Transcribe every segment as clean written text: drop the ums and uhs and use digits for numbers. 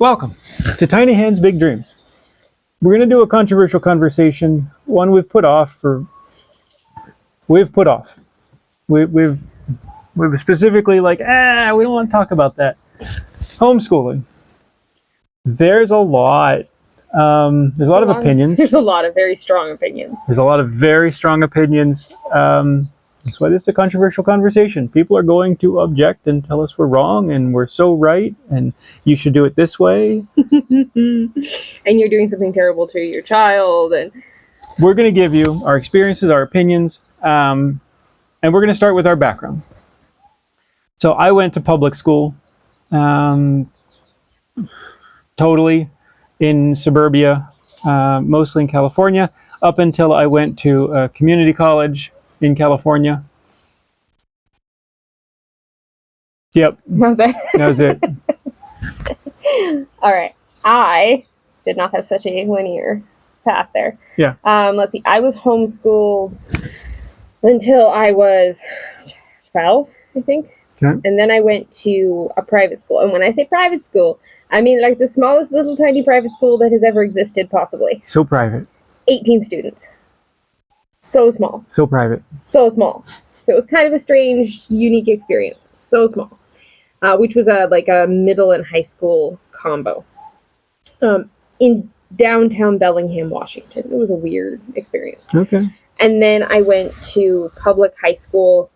Welcome to Tiny Hands, Big Dreams. We're going to do a controversial conversation, one we've put off. We've specifically we don't want to talk about that. Homeschooling. There's a lot. There's a lot of opinions. There's a lot of very strong opinions. That's why this is a controversial conversation. People are going to object and tell us we're wrong and we're so right and you should do it this way. And you're doing something terrible to your child. And we're going to give you our experiences, our opinions, and we're going to start with our background. So I went to public school, totally in suburbia, mostly in California, up until I went to a community college in California. Yep. That was it. All right. I did not have such a linear path there. Yeah. Let's see. I was homeschooled until I was 12, I think. Okay. And then I went to a private school. And when I say private school, I mean like the smallest little tiny private school that has ever existed, possibly. So private. 18 students. So small. So private. So small. So it was kind of a strange, unique experience. So small. Which was a middle and high school combo. In downtown Bellingham, Washington. It was a weird experience. Okay. And then I went to public high school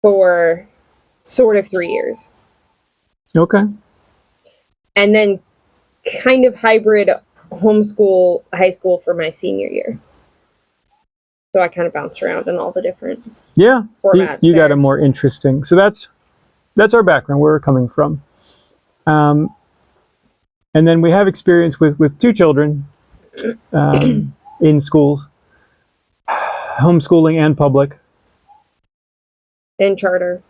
for sort of 3 years. Okay. And then kind of hybrid homeschool high school for my senior year. So I kind of bounced around in all the different formats. You got a more interesting. So that's our background, where we're coming from. And then we have experience with two children in schools, homeschooling and public. And charter,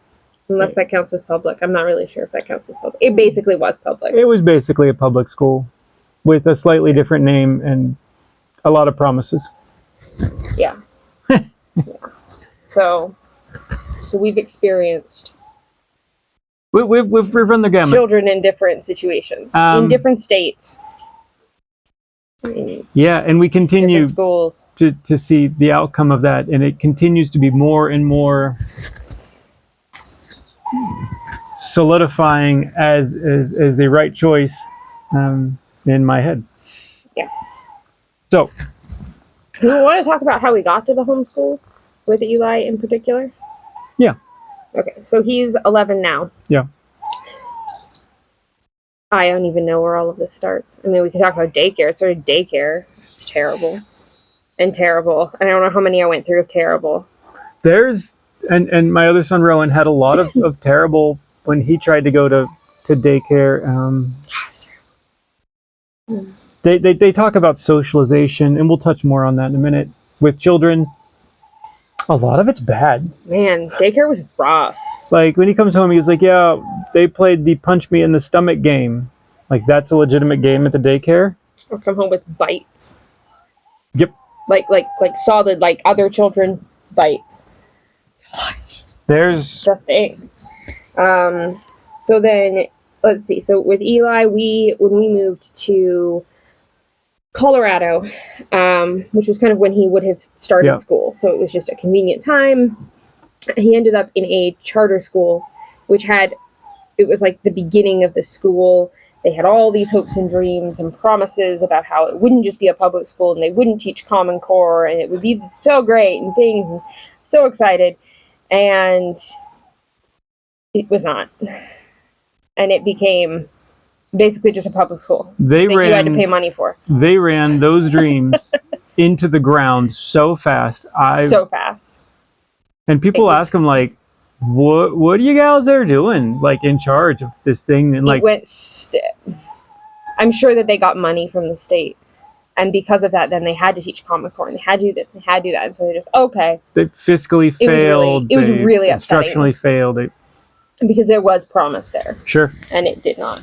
unless that counts as public. I'm not really sure if that counts as public. It basically was public. It was basically a public school with a slightly different name and a lot of promises. Yeah. Yeah. So we've experienced We've run the gamut. Children in different situations, in different states. Yeah, and we continue schools to see the outcome of that, and it continues to be more and more solidifying as the right choice in my head. Yeah. So, do you want to talk about how we got to the homeschool with Eli in particular? Yeah. Okay, so he's 11 now. Yeah. I don't even know where all of this starts. I mean, we could talk about daycare. It started daycare. It's terrible. And terrible. And I don't know how many I went through of terrible. And my other son, Rowan, had a lot of terrible when he tried to go to daycare. They talk about socialization, and we'll touch more on that in a minute. With children, a lot of it's bad. Man, daycare was rough. Like, when he comes home, he was like, yeah, they played the punch me in the stomach game. Like, that's a legitimate game at the daycare. Or come home with bites. Yep. Like solid, like other children bites. There's the things. So then, let's see. So with Eli, when we moved to Colorado, which was kind of when he would have started school. So it was just a convenient time. He ended up in a charter school, it was like the beginning of the school. They had all these hopes and dreams and promises about how it wouldn't just be a public school and they wouldn't teach Common Core and it would be so great and things. And so excited. And it was not. And it became basically just a public school you had to pay money for. They ran those dreams into the ground so fast. So fast. And people ask him, like, what are you guys there doing, like, in charge of this thing? And like, I'm sure that they got money from the state. And because of that, then they had to teach Common Core, and they had to do this, and they had to do that. And so they just, okay. They fiscally failed. It was really upsetting. Instructionally failed. Because there was promise there. Sure. And it did not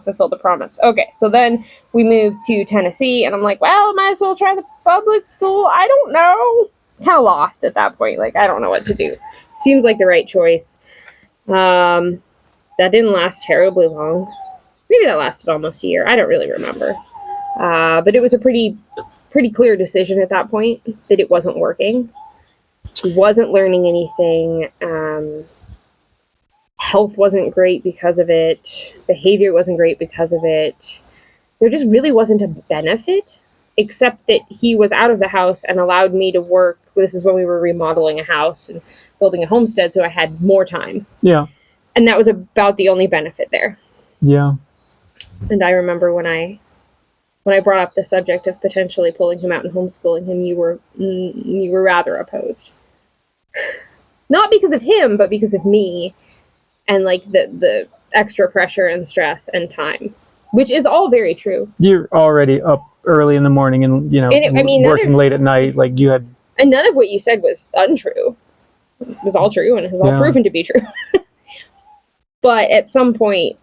fulfill the promise. Okay, so then we moved to Tennessee, and I'm like, well, might as well try the public school. I don't know. Kind of lost at that point. Like, I don't know what to do. Seems like the right choice. That didn't last terribly long. maybe that lasted almost a year. I don't really remember. But it was a pretty clear decision at that point that it wasn't working. He wasn't learning anything. Health wasn't great because of it. Behavior wasn't great because of it. There just really wasn't a benefit, except that he was out of the house and allowed me to work. This is when we were remodeling a house and building a homestead, so I had more time. Yeah. And that was about the only benefit there. Yeah. And I remember when I brought up the subject of potentially pulling him out and homeschooling him, you were rather opposed. Not because of him, but because of me, and like the extra pressure and stress and time, which is all very true. You're already up early in the morning and, working late at night. Like you had. And none of what you said was untrue. It was all true, and it was all proven to be true. But at some point,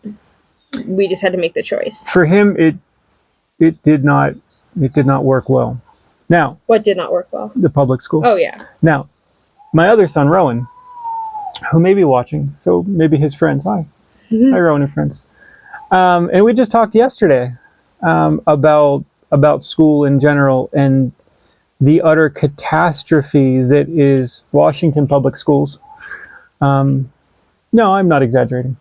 we just had to make the choice. For him, it did not work well. Now, what did not work well? The public school. Oh yeah. Now, my other son Rowan, who may be watching, so maybe his friends. Hi, Rowan and friends. And we just talked yesterday about school in general and the utter catastrophe that is Washington public schools. No, I'm not exaggerating.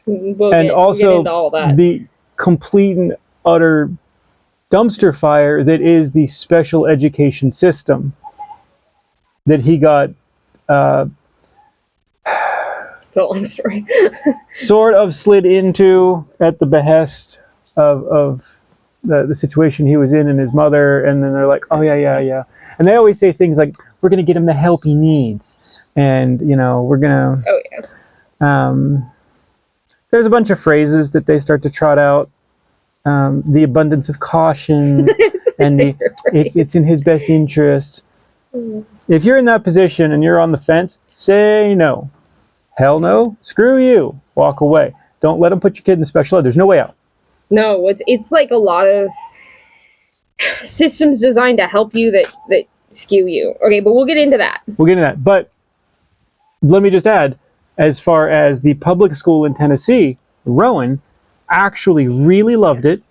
We'll get into all that. The complete and utter dumpster fire that is the special education system that he got. It's a long story. Sort of slid into at the behest of the situation he was in and his mother, and then they're like, oh yeah. And they always say things like, we're going to get him the help he needs. And, we're going to... Oh yeah. There's a bunch of phrases that they start to trot out. The abundance of caution, and it's in his best interest. If you're in that position and you're on the fence, say no. Hell no. Screw you. Walk away. Don't let them put your kid in the special ed. There's no way out. No, it's like a lot of systems designed to help you that skew you. Okay, but we'll get into that. But let me just add, as far as the public school in Tennessee, Rowan actually really loved it,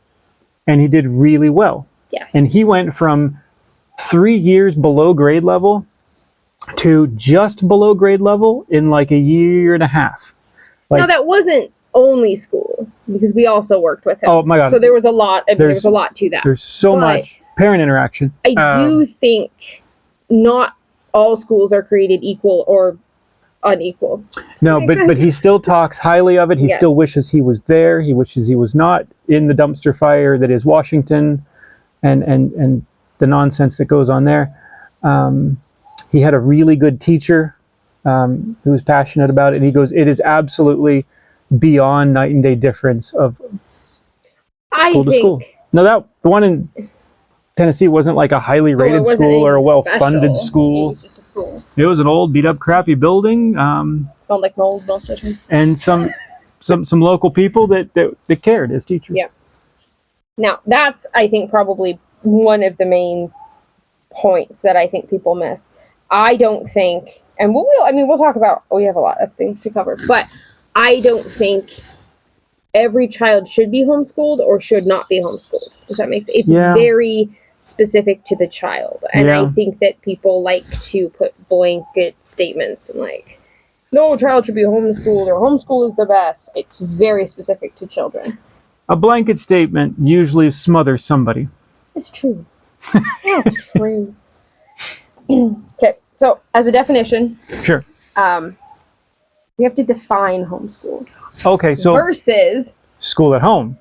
and he did really well. Yes. And he went from 3 years below grade level to just below grade level in like a year and a half. Now that wasn't only school, because we also worked with him. Oh my God! So there was a lot. There was a lot to that. There's so much parent interaction. I do think not all schools are created equal or unequal. No, but he still talks highly of it. He still wishes he was there. He wishes he was not in the dumpster fire that is Washington, and the nonsense that goes on there. He had a really good teacher who was passionate about it. And he goes, it is absolutely beyond night and day difference of school to school. No, the one in Tennessee wasn't like a highly rated school or a well-funded school. It was just a school. It was an old, beat-up, crappy building. It smelled like mold most of the time. And some local people that cared as teachers. Yeah. Now, that's, I think, probably one of the main points that I think people miss. I don't think, and we'll talk about, we have a lot of things to cover, but I don't think every child should be homeschooled or should not be homeschooled. Does that make sense? It's very specific to the child. And I think that people like to put blanket statements and like, no child should be homeschooled or homeschool is the best. It's very specific to children. A blanket statement usually smothers somebody. It's true. That's true. Okay, so as a definition, sure. We have to define homeschool. Okay, so versus school at home,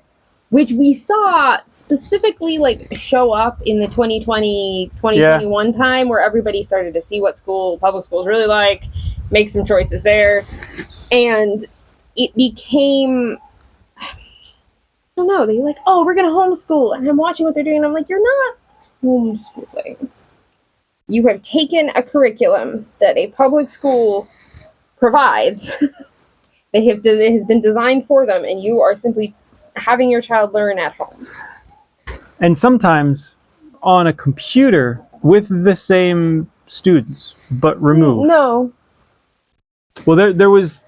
which we saw specifically like show up in the 2021 time, where everybody started to see what public schools really like, make some choices there, and it became, I don't know, they're like, oh, we're gonna homeschool, and I'm watching what they're doing, and I'm like, you're not homeschooling. You have taken a curriculum that a public school provides that has been designed for them, and you are simply having your child learn at home. And sometimes on a computer with the same students, but removed. No. Well, there was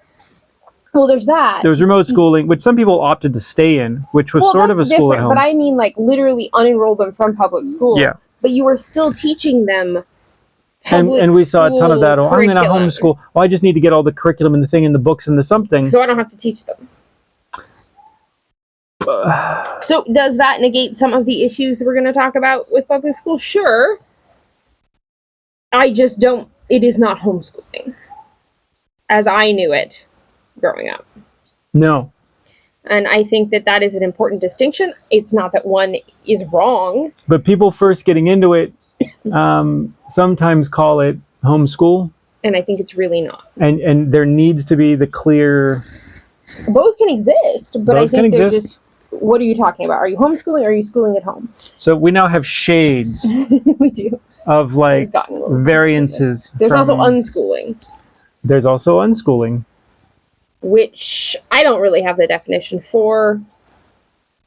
Well, there's that. There was remote schooling, which some people opted to stay in, which was sort of a school at home. But I mean, like, literally unenroll them from public school. Yeah. But you were still teaching them and we saw a ton of that. Oh, I'm going to homeschool. Well, I just need to get all the curriculum and the thing and the books and the something. So I don't have to teach them. So does that negate some of the issues we're going to talk about with public school? Sure. I just don't. It is not homeschooling as I knew it growing up. No. And I think that is an important distinction. It's not that one is wrong. But people first getting into it sometimes call it homeschool. And I think it's really not. And there needs to be the clear... Both can exist, but I think they're just... What are you talking about? Are you homeschooling or are you schooling at home? So we now have shades. We do. Of like variances. There's also unschooling. There's also unschooling. Which I don't really have the definition for.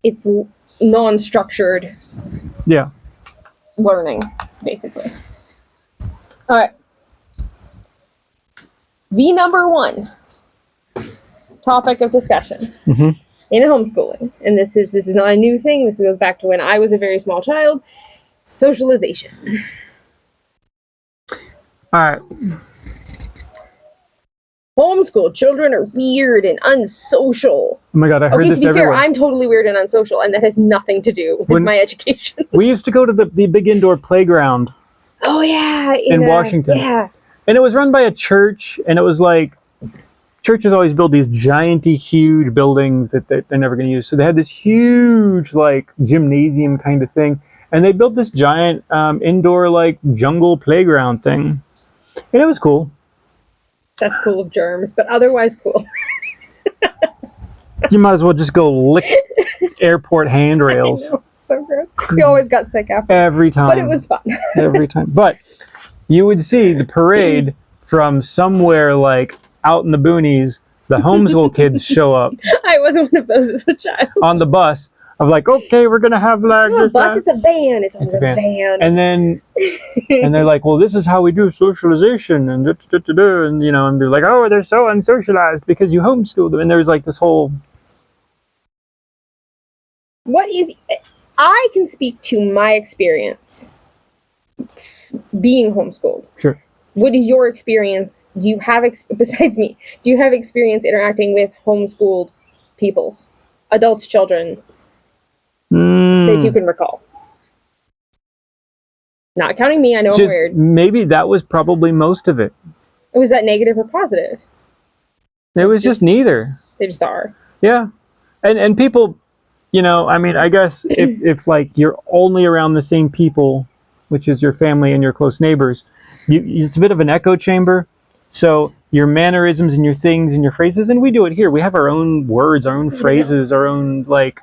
It's non-structured learning, basically. All right. The number one topic of discussion in homeschooling, and this is not a new thing. This goes back to when I was a very small child. Socialization. All right. Homeschool children are weird and unsocial. Oh my God, I heard this everywhere. Fair, I'm totally weird and unsocial, and that has nothing to do with my education. We used to go to the big indoor playground. Oh, yeah. In Washington. Yeah. And it was run by a church, and it was like, churches always build these gianty, huge buildings that they're never going to use. So they had this huge, like, gymnasium kind of thing, and they built this giant indoor, like, jungle playground thing. And it was cool. That's cool of germs, but otherwise cool. You might as well just go lick airport handrails. I know, so gross. We always got sick after. Every time. But it was fun. Every time. But you would see the parade from somewhere like out in the boonies, the homeschool kids show up. I wasn't one of those as a child. On the bus. Of like, okay, we're gonna have like this. Bus, it's a van. It's a van. And then, and they're like, well, this is how we do socialization, and and you know, and they're like, oh, they're so unsocialized because you homeschool them, and there's like this whole. I can speak to my experience being homeschooled. Sure. What is your experience? Do you have besides me? Do you have experience interacting with homeschooled peoples, adults, children? That you can recall. Not counting me, I know I'm weird. Maybe that was probably most of it. Was that negative or positive? It was just neither. They just are. Yeah. And people, you know, I mean, I guess if like you're only around the same people, which is your family and your close neighbors, it's a bit of an echo chamber. So your mannerisms and your things and your phrases, and we do it here. We have our own words, our own phrases, our own like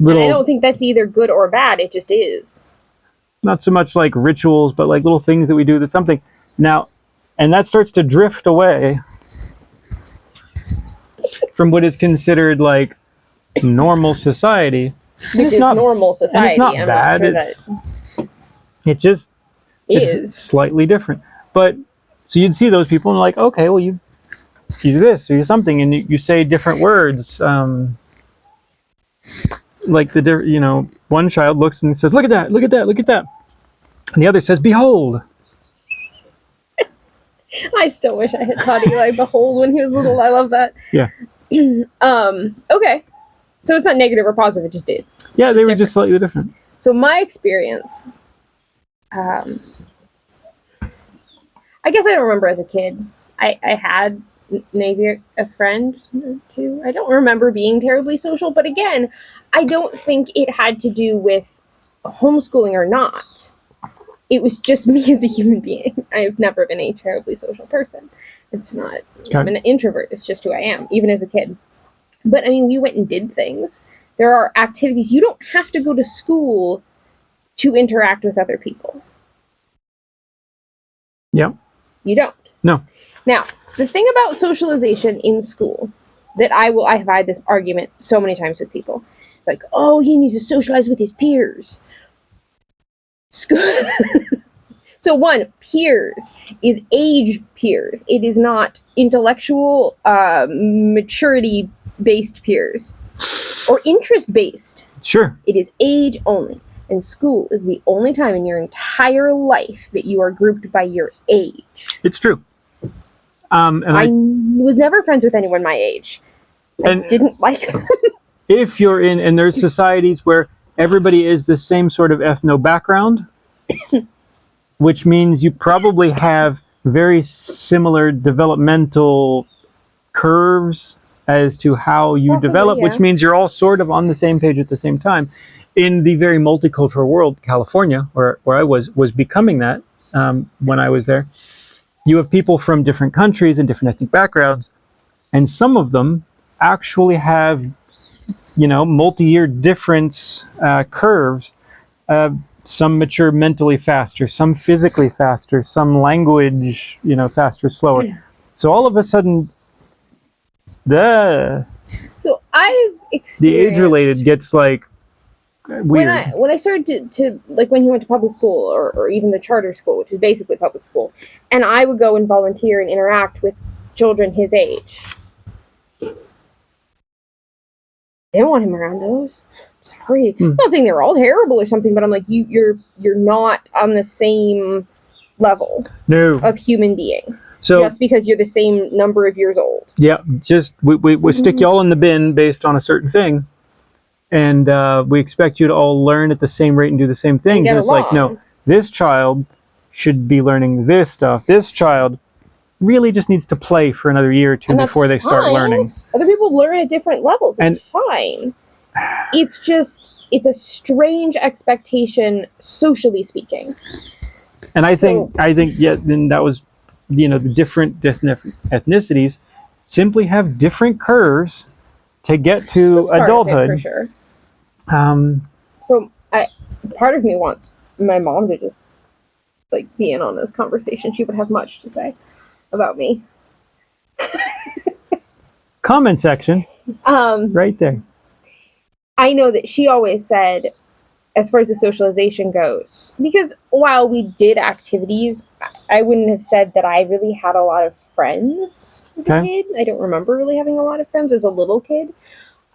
little, and I don't think that's either good or bad. It just is. Not so much like rituals, but like little things that we do that's something. Now, and that starts to drift away from what is considered like normal society. Which is normal society. And it's not bad. It just is slightly different. But so you'd see those people and like, okay, well you do this or you something, and you say different words. Like one child looks and says, look at that, look at that, look at that. And the other says, behold. I still wish I had taught Eli behold when he was little. I love that. Yeah. Okay. So it's not negative or positive, it just is. Yeah, they were just slightly different. So my experience, I guess I don't remember as a kid. I had maybe a friend or two. I don't remember being terribly social, but again, I don't think it had to do with homeschooling or not. It was just me as a human being. I've never been a terribly social person. It's not, I'm an introvert. It's just who I am, even as a kid. But I mean, we went and did things. There are activities. You don't have to go to school to interact with other people. Yep. You don't. No. Now, the thing about socialization in school that I've had this argument so many times with people. Like, oh, he needs to socialize with his peers. So one, peers is age peers. It is not intellectual maturity based peers or interest based. Sure. It is age only. And school is the only time in your entire life that you are grouped by your age. It's true. And I was never friends with anyone my age. I didn't like them. If you're in, and there's societies where everybody is the same sort of ethno background, which means you probably have very similar developmental curves as to how you Possibly, develop, yeah. which means you're all sort of on the same page at the same time. In the very multicultural world, California, where I was becoming that when I was there, you have people from different countries and different ethnic backgrounds, and some of them actually have, multi-year difference curves. Some mature mentally faster, some physically faster, some language, faster, slower. So all of a sudden, So I've experienced the age-related gets like weird. When I started to like when he went to public school or even the charter school, which is basically public school, and I would go and volunteer and interact with children his age. I didn't want him around those. Sorry. I'm not saying they're all terrible or something, but I'm like, you're not on the same level of human being. So just because you're the same number of years old. Yeah, just we stick y'all in the bin based on a certain thing, and we expect you to all learn at the same rate and do the same thing. And it's like, no, this child should be learning this stuff. This child really just needs to play for another year or two before they start learning. Other people learn at different levels. It's fine. It's just, it's a strange expectation, socially speaking. And I think, yeah, then that was, the different ethnicities simply have different curves to get to adulthood. For sure. So part of me wants my mom to just be in on this conversation. She would have much to say about me. Comment section. Right there. I know that she always said, as far as the socialization goes, because while we did activities, I wouldn't have said that I really had a lot of friends as a kid. I don't remember really having a lot of friends as a little kid.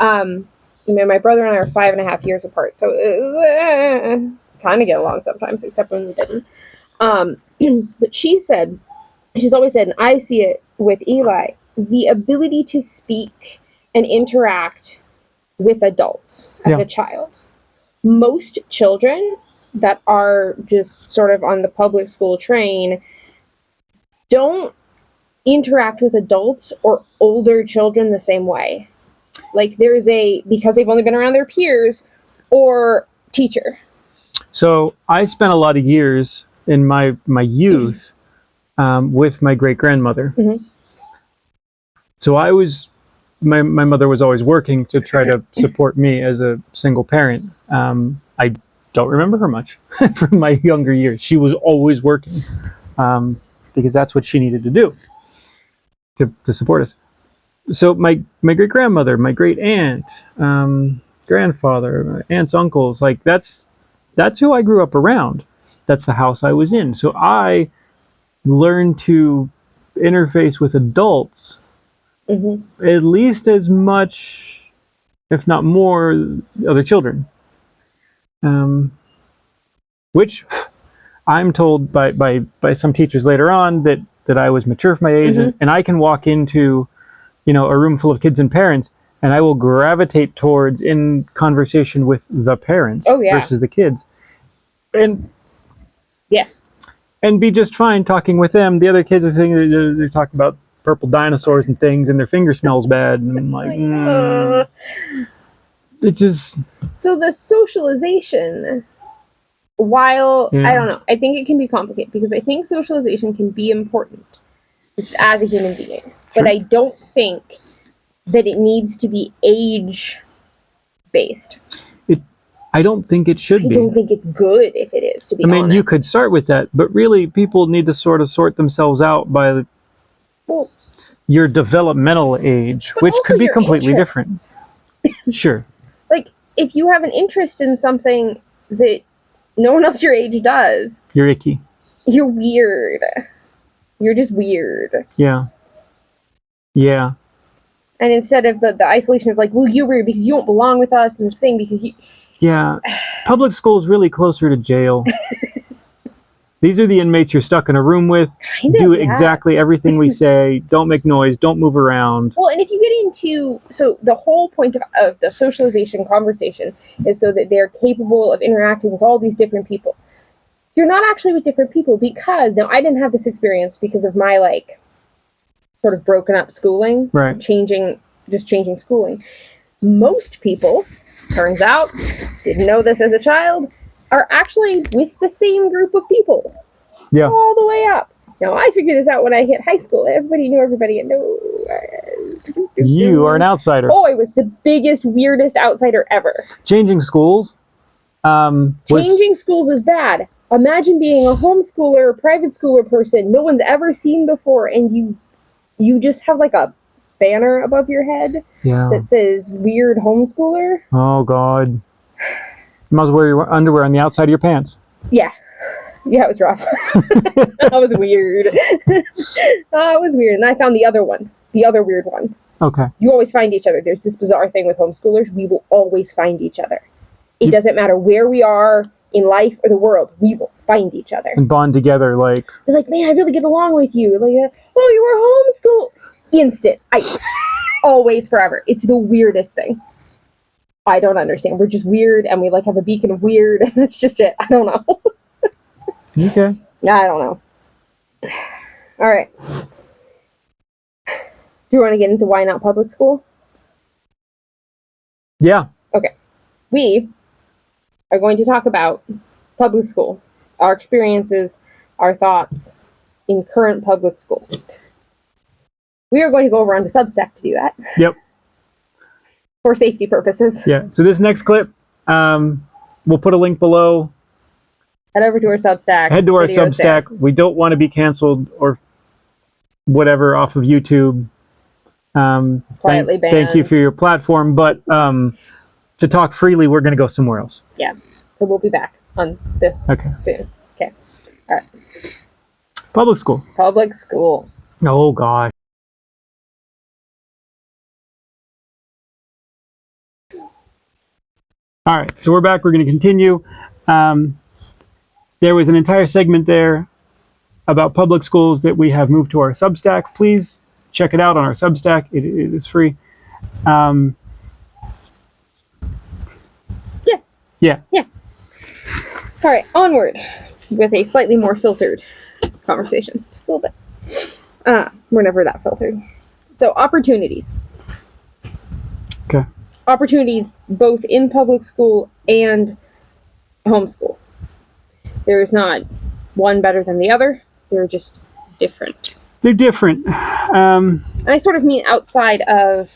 My brother and I are 5.5 years apart, so it was, kind of get along sometimes, except when we didn't. But she's always said, and I see it with Eli, the ability to speak and interact with adults as a child. Most children that are just sort of on the public school train don't interact with adults or older children the same way. Because they've only been around their peers or teacher. So I spent a lot of years in my youth with my great-grandmother. Mm-hmm. So my mother was always working to try to support me as a single parent. I don't remember her much from my younger years. She was always working because that's what she needed to do to support us. So my great-grandmother, my great-aunt, grandfather, my aunts, uncles, that's who I grew up around. That's the house I was in. So I learned to interface with adults at least as much, if not more, other children. Which I'm told by some teachers later on that I was mature for my age, and I can walk into a room full of kids and parents, and I will gravitate towards in conversation with the parents versus the kids. And yes, and be just fine talking with them. The other kids are thinking they're talking about purple dinosaurs and things, and their finger smells bad, and I'm like, it's just. So the socialization, while I don't know, I think it can be complicated because I think socialization can be important as a human being, but I don't think that it needs to be age based. I don't think it should be. I don't think it's good if it is, to be honest. You could start with that, but really people need to sort of sort themselves out by your developmental age, which could be completely different. Sure. If you have an interest in something that no one else your age does, you're icky. You're weird. You're just weird. Yeah. Yeah. And instead of the isolation of like, well, you're weird because you don't belong with us, and the thing because you. Yeah. Public school is really closer to jail. These are the inmates you're stuck in a room with. Kind of, do yeah. exactly everything we say. Don't make noise. Don't move around. Well, and if you get into, so the whole point of the socialization conversation is so that they're capable of interacting with all these different people. You're not actually with different people because, now I didn't have this experience because of my like sort of broken up schooling, right? Changing schooling. Most people, turns out, didn't know this as a child, are actually with the same group of people. Yeah. All the way up. Now, I figured this out when I hit high school. Everybody knew everybody, and you are an outsider. Oh, I was the biggest, weirdest outsider ever. Changing schools. Changing schools is bad. Imagine being a homeschooler or private schooler person no one's ever seen before, and you just have like a banner above your head that says weird homeschooler. Oh, God. You might as well wear your underwear on the outside of your pants. Yeah. Yeah, it was rough. That was weird. It was weird. And I found the other weird one. Okay. You always find each other. There's this bizarre thing with homeschoolers. We will always find each other. It doesn't matter where we are in life or the world. We will find each other. And bond together, like... They're like, man, I really get along with you. Like, oh, you were homeschooled. Instant. Always, forever. It's the weirdest thing. I don't understand. We're just weird, and we like have a beacon of weird, and that's just it. I don't know. Okay. Yeah, I don't know. All right. Do you want to get into why not public school? Yeah. Okay. We are going to talk about public school, our experiences, our thoughts in current public school. We are going to go over onto Substack to do that. Yep. For safety purposes. Yeah. So this next clip, we'll put a link below. Head over to our Substack. Head to our Substack. We don't want to be canceled or whatever off of YouTube. Quietly banned. Thank you for your platform, but to talk freely, we're going to go somewhere else. Yeah. So we'll be back on this soon. Okay. All right. Public school. Public school. Oh, God. All right. So we're back. We're going to continue. There was an entire segment there about public schools that we have moved to our Substack. Please check it out on our Substack. It is free. Yeah. All right, onward with a slightly more filtered conversation. Just a little bit. We're never that filtered. So, opportunities. Okay. Opportunities both in public school and homeschool. There's not one better than the other. They're just different. They're different. And I sort of mean outside of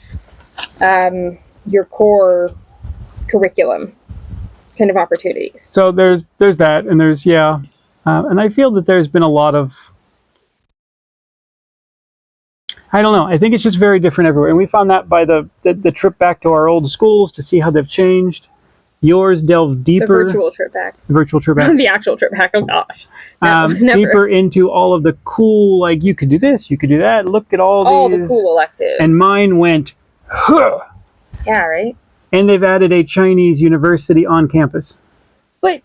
your core curriculum kind of opportunities. So there's that, and there's, and I feel that there's been a lot of, I don't know, I think it's just very different everywhere. And we found that by the trip back to our old schools to see how they've changed. Yours delved deeper. The virtual trip back. The actual trip back, oh gosh. Never. Deeper into all of the cool, like, you could do this, you could do that, look at all these. The cool electives. And mine went, huh. Yeah, right? And they've added a Chinese university on campus. But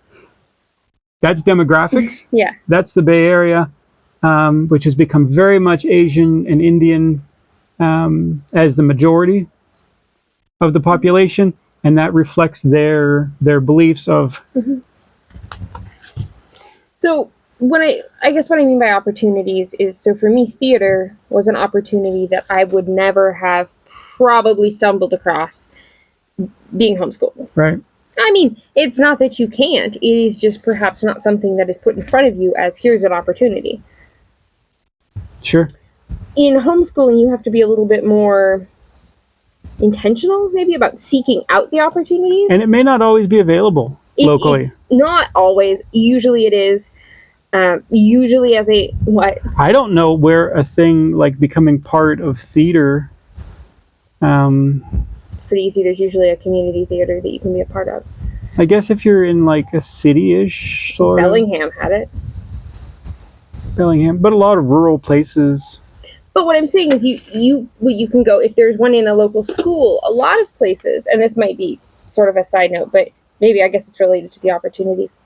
that's demographics. Yeah. That's the Bay Area, which has become very much Asian and Indian as the majority of the population. And that reflects their beliefs of. Mm-hmm. So I guess what I mean by opportunities is, so for me, theater was an opportunity that I would never have probably stumbled across being homeschooled. Right. I mean, it's not that you can't. It is just perhaps not something that is put in front of you as here's an opportunity. Sure. In homeschooling, you have to be a little bit more intentional, maybe, about seeking out the opportunities. And it may not always be available locally. It's not always. Usually it is. Usually as a what? I don't know where a thing like becoming part of theater. It's pretty easy. There's usually a community theater that you can be a part of. I guess if you're in like a city-ish sort Bellingham had it. Bellingham, but a lot of rural places. But what I'm saying is you can go, if there's one in a local school, a lot of places, and this might be sort of a side note, but maybe I guess it's related to the opportunities.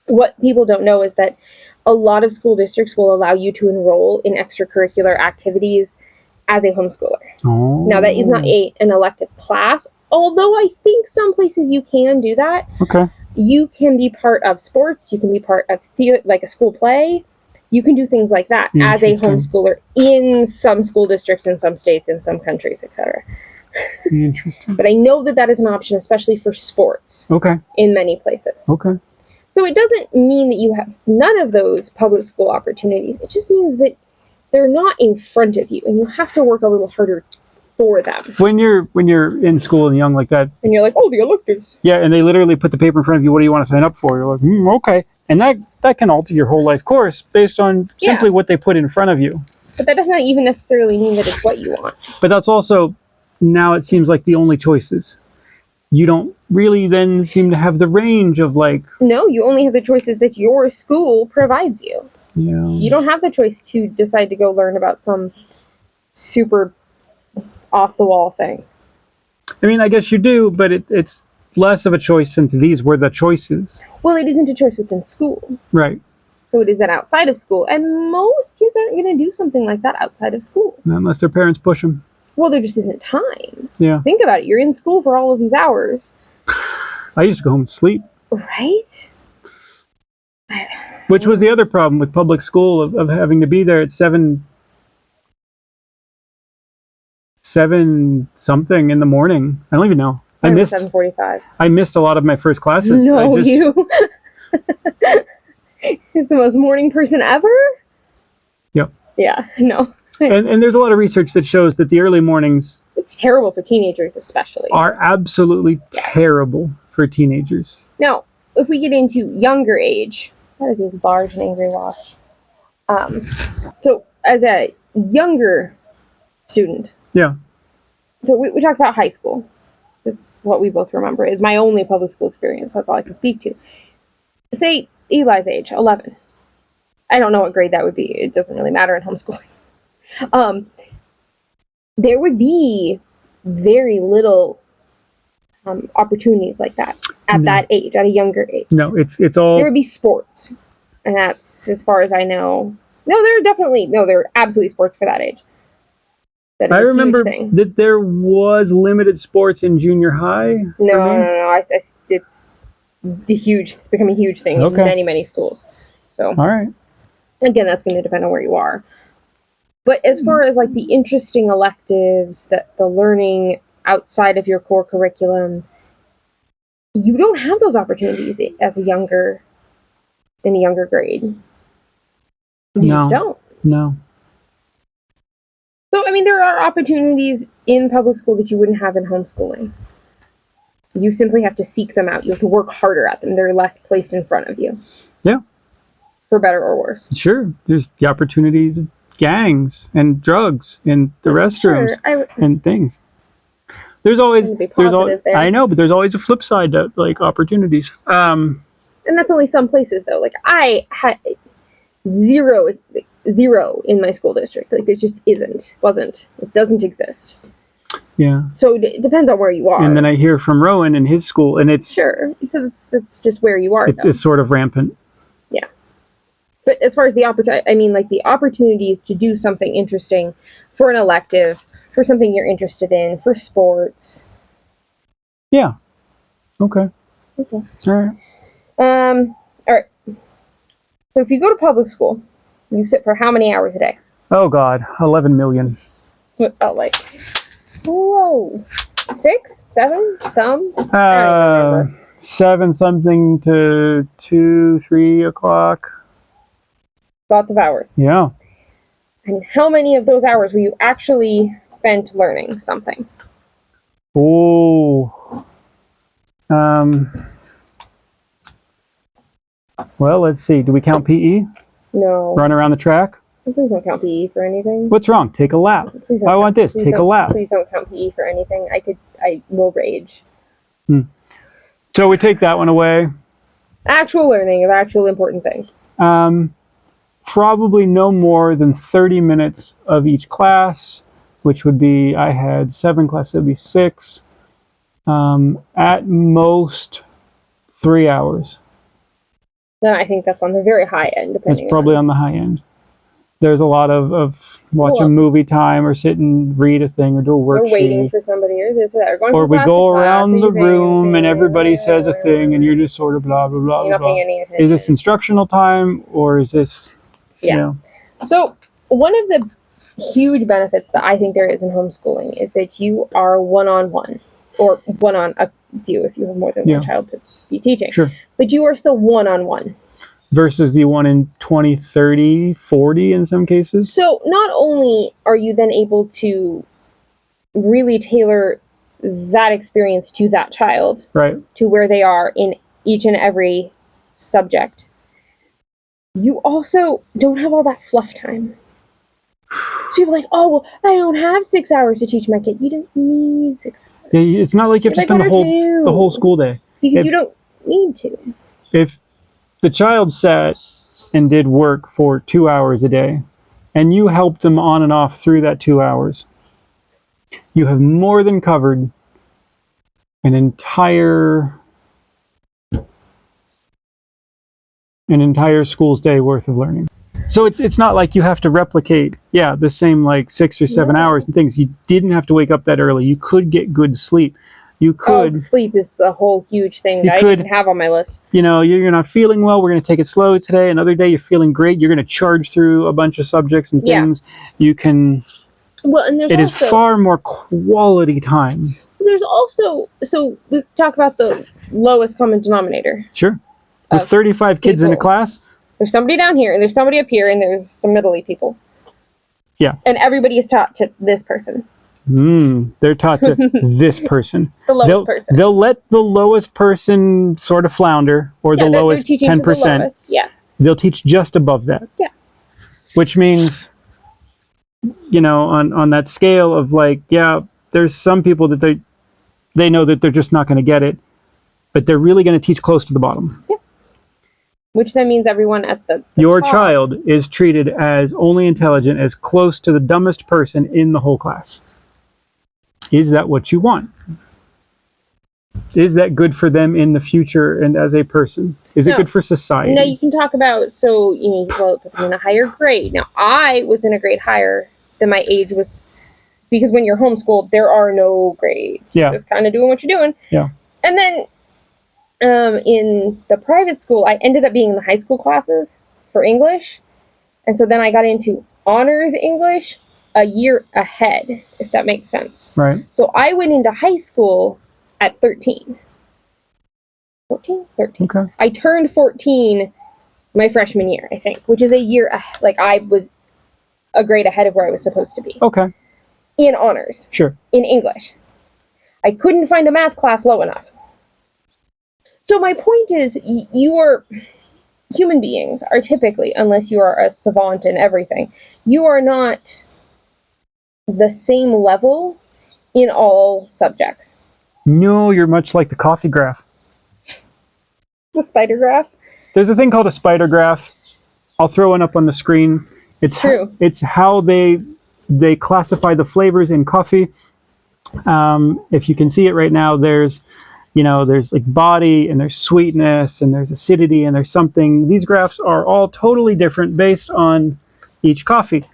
What people don't know is that a lot of school districts will allow you to enroll in extracurricular activities as a homeschooler. Oh. Now, that is not an elective class, although I think some places you can do that. Okay. You can be part of sports, you can be part of like a school play. You can do things like that as a homeschooler in some school districts, in some states, in some countries, etc. Interesting. But I know that is an option, especially for sports. Okay. In many places. Okay. So it doesn't mean that you have none of those public school opportunities. It just means that they're not in front of you, and you have to work a little harder for them. When you're in school and young like that, and you're like, oh, the electives. Yeah, and they literally put the paper in front of you. What do you want to sign up for? You're like, okay, and that can alter your whole life course based on simply what they put in front of you. But that doesn't even necessarily mean that it's what you want. But that's also, now it seems like the only choices. You don't really then seem to have the range of like... No, you only have the choices that your school provides you. Yeah. You don't have the choice to decide to go learn about some super off-the-wall thing. I mean, I guess you do, but it's less of a choice since these were the choices. Well, it isn't a choice within school. Right. So it is that outside of school. And most kids aren't going to do something like that outside of school. Unless their parents push them. Well, there just isn't time. Yeah. Think about it. You're in school for all of these hours. I used to go home and sleep. Right? Which was the other problem with public school of having to be there at 7 something in the morning. I don't even know. I missed 7:45. I missed a lot of my first classes. No, you. Is the most morning person ever? Yep. Yeah, no. And there's a lot of research that shows that the early mornings... It's terrible for teenagers, especially. ...are absolutely terrible for teenagers. Now, if we get into younger age... That is a large and angry wash. So, as a younger student... Yeah. So, we talked about high school. That's what we both remember. Is my only public school experience. That's all I can speak to. Say, Eli's age, 11. I don't know what grade that would be. It doesn't really matter in homeschooling. There would be very little opportunities like that at that age, at a younger age. No, it's all... There would be sports, and that's as far as I know. No, there are absolutely sports for that age. That is I remember that there was limited sports in junior high. No. It's becoming a huge thing in many, many schools. So, all right. Again, that's going to depend on where you are. But as far as like the interesting electives, that the learning outside of your core curriculum, you don't have those opportunities as in a younger grade. You just don't. No. So, I mean, there are opportunities in public school that you wouldn't have in homeschooling. You simply have to seek them out. You have to work harder at them. They're less placed in front of you. Yeah. For better or worse. Sure. There's the opportunities of gangs and drugs in the restrooms and things. There's always... I know, but there's always a flip side to, like, opportunities. And that's only some places, though. Like, I had zero in my school district. Like, it just wasn't. It doesn't exist. Yeah. So it depends on where you are. And then I hear from Rowan in his school, and it's... Sure. So that's just where you are, it's sort of rampant. Yeah. But as far as the opportunities to do something interesting for an elective, for something you're interested in, for sports. Yeah. Okay. All right. All right. So if you go to public school, you sit for how many hours a day? Oh God, 11 million. What felt like? Whoa. 6? 7? Some? I don't remember. 7 something to 2, 3 o'clock. Lots of hours. Yeah. And how many of those hours were you actually spent learning something? Oh. Well, let's see. Do we count PE? No. Run around the track? Please don't count PE for anything. What's wrong? Take a lap. I want this. Take a lap. Please don't count PE for anything. I will rage. So we take that one away. Actual learning of actual important things. probably no more than 30 minutes of each class, which would be, I had 7 classes, it would be 6. At most 3 hours. No, I think that's on the very high end. It's probably on the high end. There's a lot of watch a movie time or sit and read a thing or do a worksheet. Or waiting for somebody or this or that. Or we go around the room and everybody says a thing and you're just sort of blah, blah, blah, you're not blah. paying any attention. Is this instructional time or is this, yeah. You know? So one of the huge benefits that I think there is in homeschooling is that you are one-on-one, or one on a few if you have more than one child to be teaching. Sure. But you are still one-on-one. Versus the one in 20, 30, 40 in some cases. So not only are you then able to really tailor that experience to that child, right, to where they are in each and every subject, you also don't have all that fluff time. So people are like, oh, well, I don't have 6 hours to teach my kid. You don't need 6 hours. Yeah, it's not like you have to spend the whole school day. Because you don't need to. If the child sat and did work for 2 hours a day, and you helped them on and off through that 2 hours, you have more than covered an entire school's day worth of learning. So it's not like you have to replicate, the same like 6 or 7 hours and things. You didn't have to wake up that early. You could get good sleep. You could. Sleep is a whole huge thing that I didn't have on my list. You know, you're not feeling well, we're going to take it slow today. Another day you're feeling great, you're going to charge through a bunch of subjects and things. You can. Well, and there's it is far more quality time. There's also, so we talk about the lowest common denominator. Sure. With 35 kids in a class. There's somebody down here, and there's somebody up here, and there's some middle-y people. Yeah. And everybody is taught to this person. They're taught to this person. The lowest person. They'll let the lowest person sort of flounder, or the lowest 10%. They'll teach just above that. Yeah. Which means, you know, on that scale of like, there's some people that they know that they're just not going to get it, but they're really going to teach close to the bottom. Yeah. Which then means everyone at the Your top child is treated as only intelligent as close to the dumbest person in the whole class. Is that what you want? Is that good for them in the future and as a person? Is it good for society? No, you can talk about, so, you know, you put them in a higher grade. Now, I was in a grade higher than my age was, because when you're homeschooled, there are no grades. You're just kind of doing what you're doing. Yeah. And then in the private school, I ended up being in the high school classes for English. And so then I got into honors English a year ahead, if that makes sense. Right. So I went into high school at 13. 14? 13. Okay. I turned 14 my freshman year, I think, which is a year, like I was a grade ahead of where I was supposed to be. Okay. In honors. Sure. In English. I couldn't find a math class low enough. So my point is, human beings are typically, unless you are a savant in everything, you are not the same level in all subjects. No, you're much like the coffee graph. The spider graph? There's a thing called a spider graph. I'll throw one up on the screen. It's true. It's how they classify the flavors in coffee. If you can see it right now, there's like body, and there's sweetness, and there's acidity, and there's something. These graphs are all totally different based on each coffee.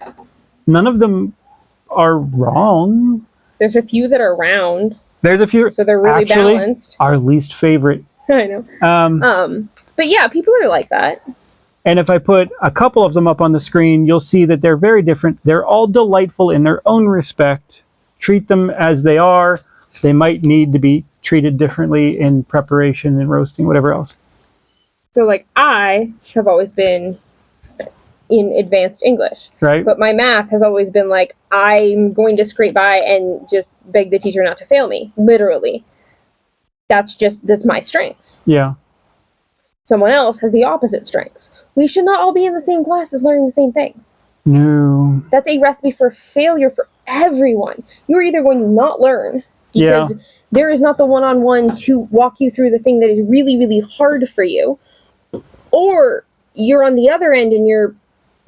None of them are wrong. There's a few that are round. There's a few. So they're really balanced. Our least favorite. I know. But yeah, people are like that. And if I put a couple of them up on the screen, you'll see that they're very different. They're all delightful in their own respect. Treat them as they are. They might need to be treated differently in preparation and roasting, whatever else. So like I have always been in advanced English. Right. But my math has always been like, I'm going to scrape by and just beg the teacher not to fail me. Literally. That's my strengths. Yeah. Someone else has the opposite strengths. We should not all be in the same classes learning the same things. No. That's a recipe for failure for everyone. You're either going to not learn because there is not the one-on-one to walk you through the thing that is really, really hard for you, or you're on the other end and you're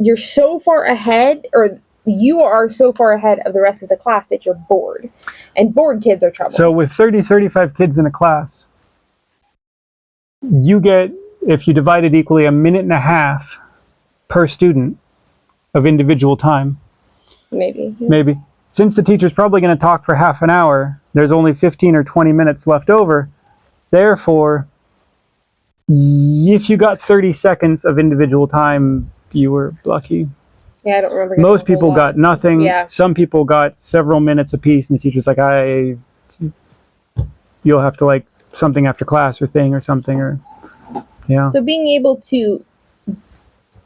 you're so far ahead, or you are so far ahead of the rest of the class that you're bored. And bored kids are trouble. So with 30, 35 kids in a class, you get, if you divide it equally, 1.5 minutes per student of individual time. Maybe. Yeah. Maybe. Since the teacher's probably going to talk for half an hour, there's only 15 or 20 minutes left over. Therefore, if you got 30 seconds of individual time, you were lucky. Yeah, I don't remember. Most people got nothing. Yeah. Some people got several minutes apiece, and the teacher's like, you'll have to like something after class or thing or something, or yeah. So being able to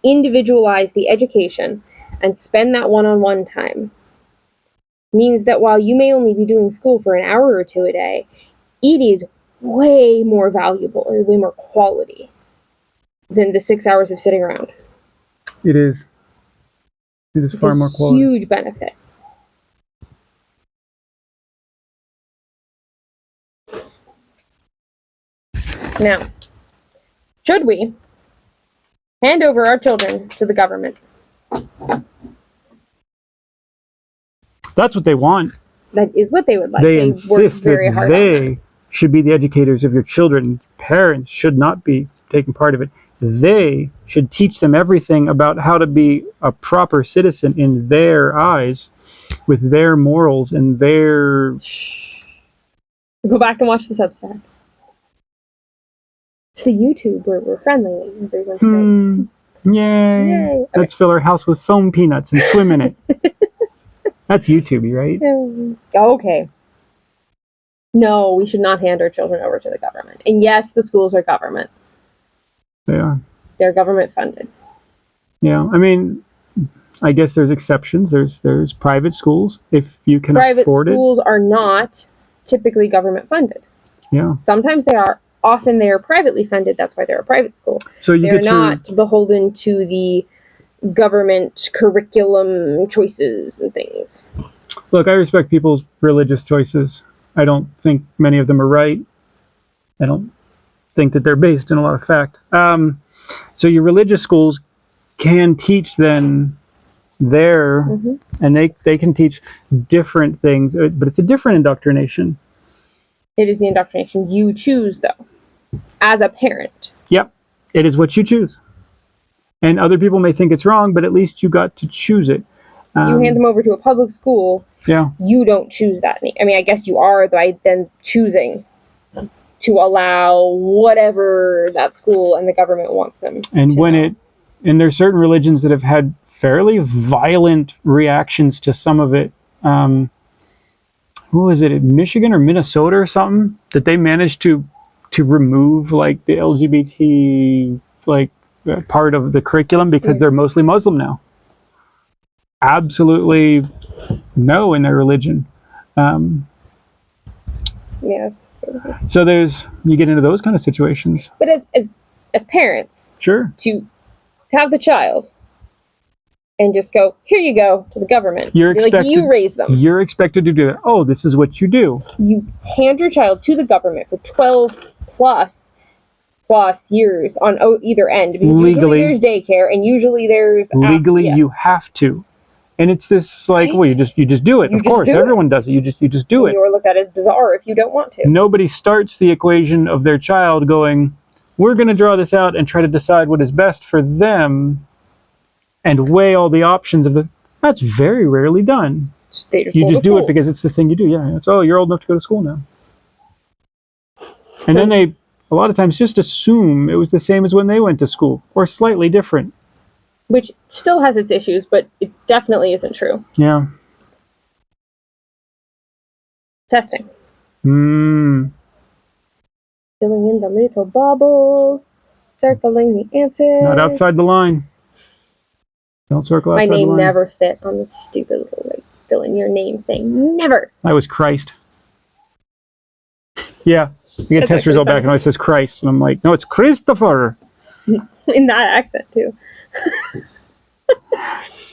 individualize the education and spend that one-on-one time means that while you may only be doing school for an hour or two a day, it is way more valuable and way more quality than the 6 hours of sitting around. It is. It is far more quality. Huge benefit. Now, should we hand over our children to the government? That's what they want. That is what they would like. They insist that they should be the educators of your children. Parents should not be taking part of it. They should teach them everything about how to be a proper citizen in their eyes, with their morals and their... Go back and watch the Substack. It's the YouTube where we're friendly. Everyone's great. Yay. Yay. Okay. Let's fill our house with foam peanuts and swim in it. That's YouTube, right? Okay. No, we should not hand our children over to the government. And yes, the schools are government. They are. They're government funded. Yeah, I mean, I guess there's exceptions. There's private schools if you can afford it. Private schools are not typically government funded. Yeah. Sometimes they are. Often they are privately funded. That's why they're a private school. So they're not beholden to the government curriculum choices and things. Look, I respect people's religious choices. I don't think many of them are right. I don't think that they're based in a lot of fact. So your religious schools can teach then there, and they can teach different things, but it's a different indoctrination. It is the indoctrination you choose, though, as a parent. Yep, it is what you choose. And other people may think it's wrong, but at least you got to choose it. You hand them over to a public school, yeah. You don't choose that. I mean, I guess you are by then choosing to allow whatever that school and the government wants them and to when know. And there's certain religions that have had fairly violent reactions to some of it. Who was it, in Michigan or Minnesota or something, that they managed to remove like the LGBT like part of the curriculum because they're mostly Muslim now. Absolutely no in their religion. Yeah, so you get into those kind of situations. But as parents, sure, to have the child and just go, here you go, to the government. You're expected, like, you raise them. You're expected to do that. Oh, this is what you do. You hand your child to the government for 12 plus years on either end. Because legally, usually there's daycare, and usually there's... Legally, you have to. And it's this, like, well, you just do it. Of course, everyone does it. You just do it. You're looked at as bizarre if you don't want to. Nobody starts the equation of their child going, we're going to draw this out and try to decide what is best for them and weigh all the options of it. That's very rarely done. You just do it because it's the thing you do. Yeah, it's, oh, you're old enough to go to school now. And then they, a lot of times, just assume it was the same as when they went to school, or slightly different. Which still has its issues, but it definitely isn't true. Yeah. Testing. Filling in the little bubbles, circling the answers. Not outside the line. Don't circle outside the line. My name never fit on this stupid little, like, fill in your name thing. Never. I was Christ. Yeah. You get test result back and it says Christ. And I'm like, no, it's Christopher. In that accent, too.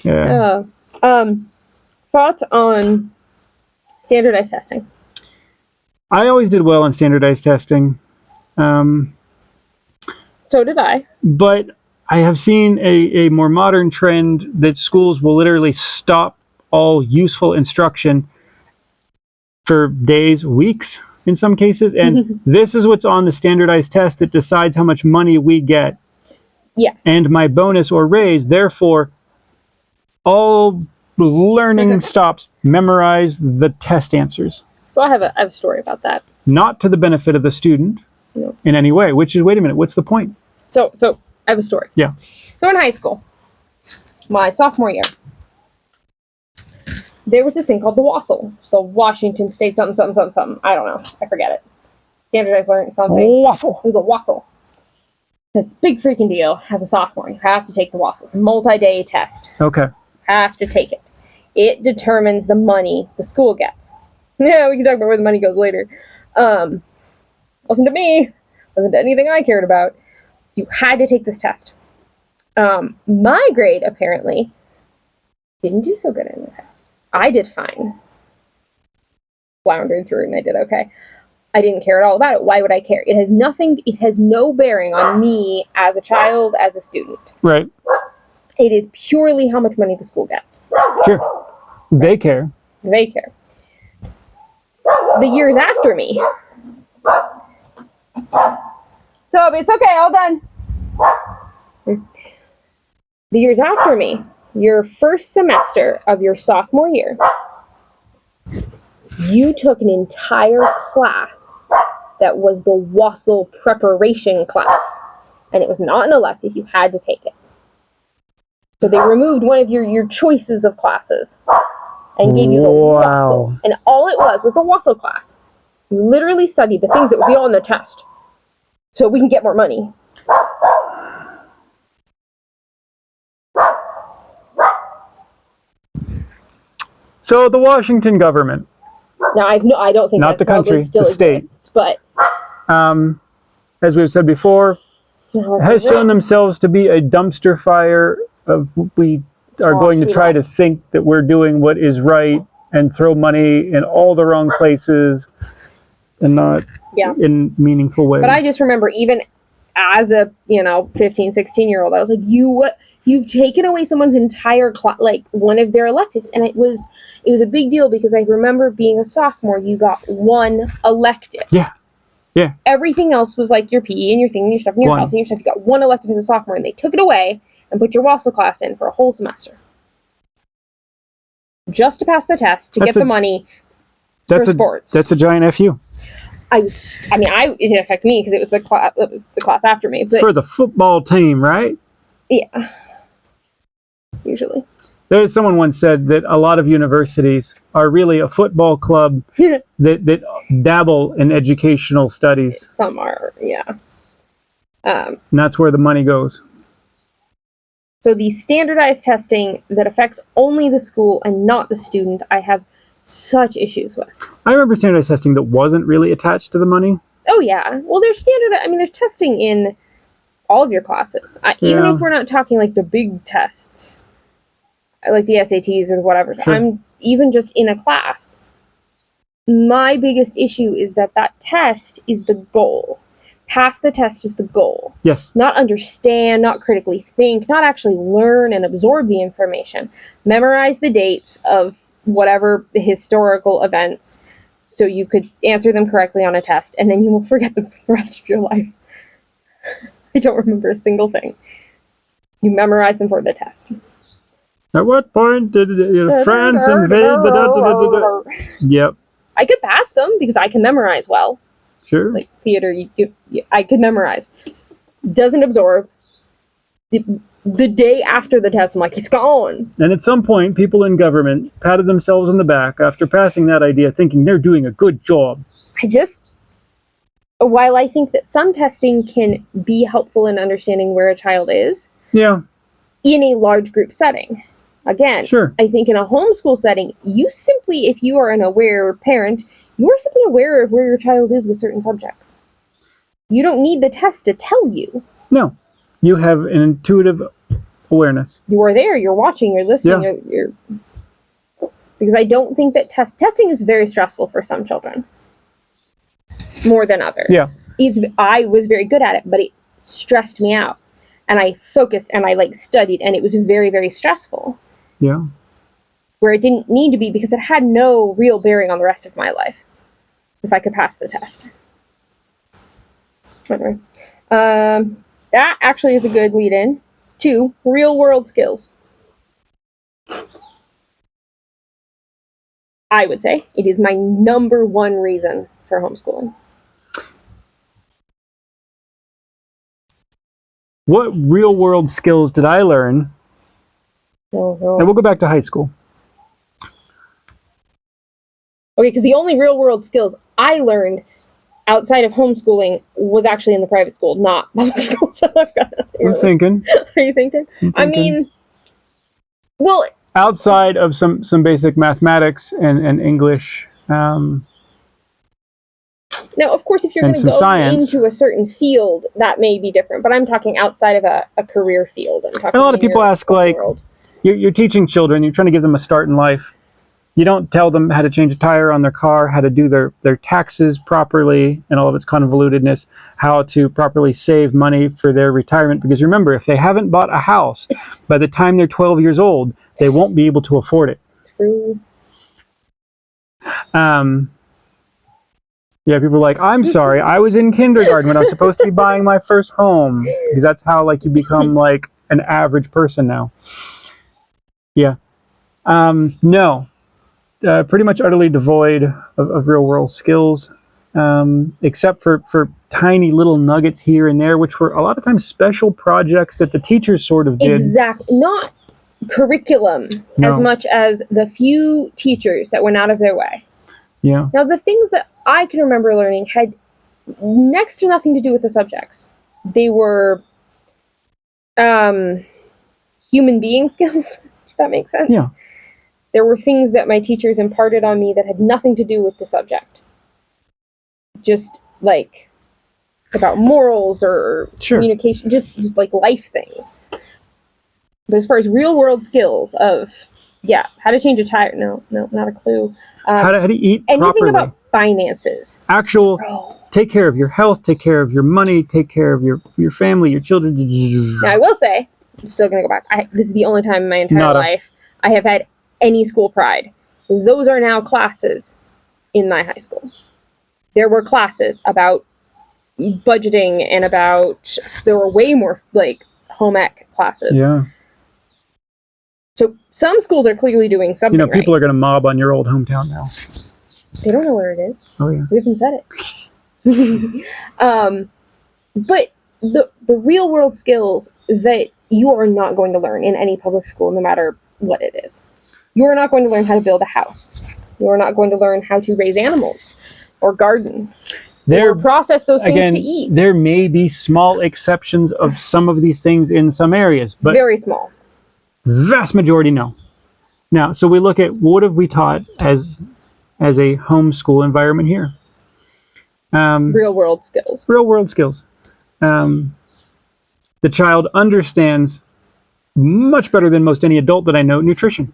Yeah. Thoughts on standardized testing? I always did well on standardized testing. So did I. But I have seen a more modern trend that schools will literally stop all useful instruction for days, weeks in some cases, and this is what's on the standardized test that decides how much money we get. Yes. And my bonus or raise, therefore, all learning stops. Memorize the test answers. So I have a story about that. Not to the benefit of the student in any way, which is, wait a minute, what's the point? So I have a story. Yeah. So in high school, my sophomore year, there was this thing called the WASL. So Washington State something, something, something, something. I don't know. I forget it. Standardized learning something. WASL. It was a WASL. It's a big freaking deal. As a sophomore, you have to take the WASL. It's a multi-day test. Okay. Have to take it. It determines the money the school gets. Yeah, we can talk about where the money goes later. Wasn't to me. Wasn't to anything I cared about. You had to take this test. My grade, apparently, didn't do so good in the test. I did fine. Floundered through and I did okay. I didn't care at all about it. Why would I care? It has no bearing on me as a child, as a student. Right. It is purely how much money the school gets. Sure. They care. They care. The years after me. Stop, it's okay, all done. The years after me, your first semester of your sophomore year, you took an entire class that was the WASL preparation class. And it was not an elective, you had to take it. So they removed one of your choices of classes and gave you the WASL. And all it was the WASL class. You literally studied the things that would be on the test so we can get more money. So the Washington government. Now, I don't think not the country, still the state. Exists, but as we've said before, has shown themselves to be a dumpster fire of we are going to try to think that we're doing what is right and throw money in all the wrong places and not in meaningful ways. But I just remember even as a 15, 16-year-old, I was like, you've taken away someone's entire like one of their electives. And it was a big deal because I remember being a sophomore, you got one elective. Yeah. Everything else was like your PE and your thing and your stuff and your house and your stuff. You got one elective as a sophomore and they took it away and put your WASL class in for a whole semester. Just to pass the test, to get the money for sports. That's a giant FU. It didn't affect me because it was the class after me. But for the football team, right? Yeah. Usually. Someone once said that a lot of universities are really a football club that dabble in educational studies. Some are, yeah. And that's where the money goes. So the standardized testing that affects only the school and not the student, I have such issues with. I remember standardized testing that wasn't really attached to the money. Oh, yeah. Well, there's there's testing in all of your classes. Even if we're not talking like the big tests, like the SATs or whatever. Sure. I'm even just in a class. My biggest issue is that test is the goal. Pass the test is the goal. Yes. Not understand, not critically think, not actually learn and absorb the information. Memorize the dates of whatever historical events so you could answer them correctly on a test, and then you will forget them for the rest of your life. I don't remember a single thing. You memorize them for the test. At what point did France invade the... Yep. I could pass them because I can memorize well. Sure. Like theater, I could memorize. Doesn't absorb. The day after the test, I'm like, he's gone. And at some point, people in government patted themselves on the back after passing that idea, thinking they're doing a good job. While I think that some testing can be helpful in understanding where a child is, in a large group setting. Again, sure. I think in a homeschool setting, if you are an aware parent, you are simply aware of where your child is with certain subjects. You don't need the test to tell you. No. You have an intuitive awareness. You are there, you're watching, you're listening, you're because I don't think that testing is very stressful for some children. More than others. Yeah. I was very good at it, but it stressed me out. and I focused and I like studied, and it was very, very stressful. Yeah. Where it didn't need to be, because it had no real bearing on the rest of my life if I could pass the test. Anyway, that actually is a good lead in to real world skills. I would say it is my number one reason for homeschooling. What real world skills did I learn? Oh, no. And we'll go back to high school. Okay, because the only real world skills I learned outside of homeschooling was actually in the private school, not public school. So I'm thinking. Are you thinking? I mean, well, outside of some basic mathematics and English. Now, of course, if you're going to go science. into a certain field, that may be different. But I'm talking outside of a career field. I'm talking. A lot of people ask, like, you're teaching children, you're trying to give them a start in life. You don't tell them how to change a tire on their car, how to do their taxes properly and all of its convolutedness, how to properly save money for their retirement. Because remember, if they haven't bought a house, by the time they're 12 years old, they won't be able to afford it. True. Yeah, people are like, I'm sorry, I was in kindergarten when I was supposed to be buying my first home. Because that's how, like, you become, like, an average person now. Yeah. No. Pretty much utterly devoid of real-world skills, except for tiny little nuggets here and there, which were a lot of times special projects that the teachers sort of did. Exactly. Not curriculum as much as the few teachers that went out of their way. Yeah. Now, the things that I can remember learning had next to nothing to do with the subjects. They were human being skills, if that makes sense. Yeah. There were things that my teachers imparted on me that had nothing to do with the subject. Just like about morals or communication, just like life things. But as far as real world skills of, how to change a tire, no, not a clue. How to eat anything properly. About finances. Take care of your health, take care of your money, take care of your family, your children. Now, I will say, I'm still going to go back. This is the only time in my entire life I have had any school pride. Those are now classes in my high school. There were classes about budgeting and there were way more like home ec classes. Yeah. So some schools are clearly doing something right. People are going to mob on your old hometown now. They don't know where it is. Oh, yeah. We haven't said it. But the real world skills that you are not going to learn in any public school, no matter what it is. You are not going to learn how to build a house. You are not going to learn how to raise animals or garden or process those things to eat. There may be small exceptions of some of these things in some areas, but very small. Vast majority, no. Now, so we look at what have we taught as a homeschool environment here. Real world skills. Real world skills. The child understands much better than most any adult that I know nutrition.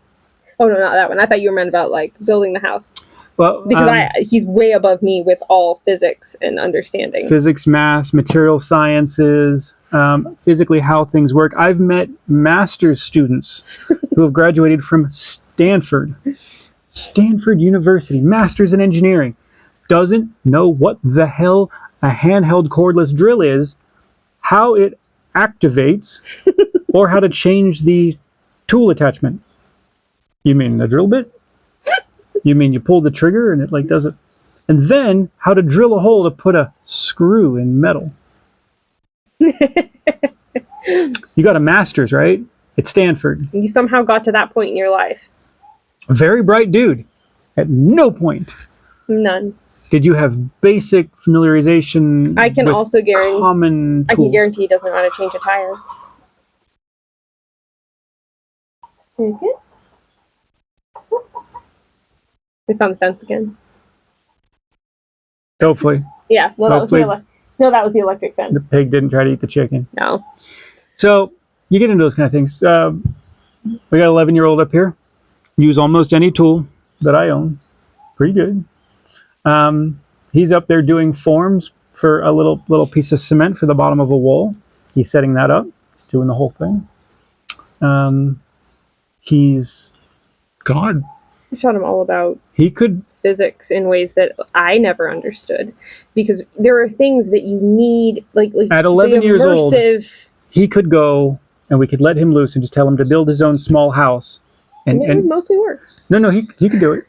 Oh, no, not that one. I thought you meant about like building the house. Well, because he's way above me with all physics and understanding. Physics, math, material sciences, physically how things work. I've met master's students who have graduated from Stanford University, masters in engineering, doesn't know what the hell a handheld cordless drill is, how it activates, or how to change the tool attachment. You mean the drill bit? You mean you pull the trigger and it like does it? And then how to drill a hole to put a screw in metal. You got a master's, right? At Stanford. You somehow got to that point in your life. A very bright dude. At no point. None. Did you have basic familiarization? I can also guarantee. Common tools? I can guarantee he doesn't know how to change a tire. Okay. We found the fence again. Hopefully. Yeah. Well, that was the electric fence. The pig didn't try to eat the chicken. No. So you get into those kind of things. We got an 11-year-old up here. Use almost any tool that I own. Pretty good. He's up there doing forms for a little piece of cement for the bottom of a wall. He's setting that up. doing the whole thing. He's God. I taught him all about He could physics in ways that I never understood, because there are things that you need, like at 11 years old. He could go, and we could let him loose and just tell him to build his own small house, and it would mostly work. No, he could do it.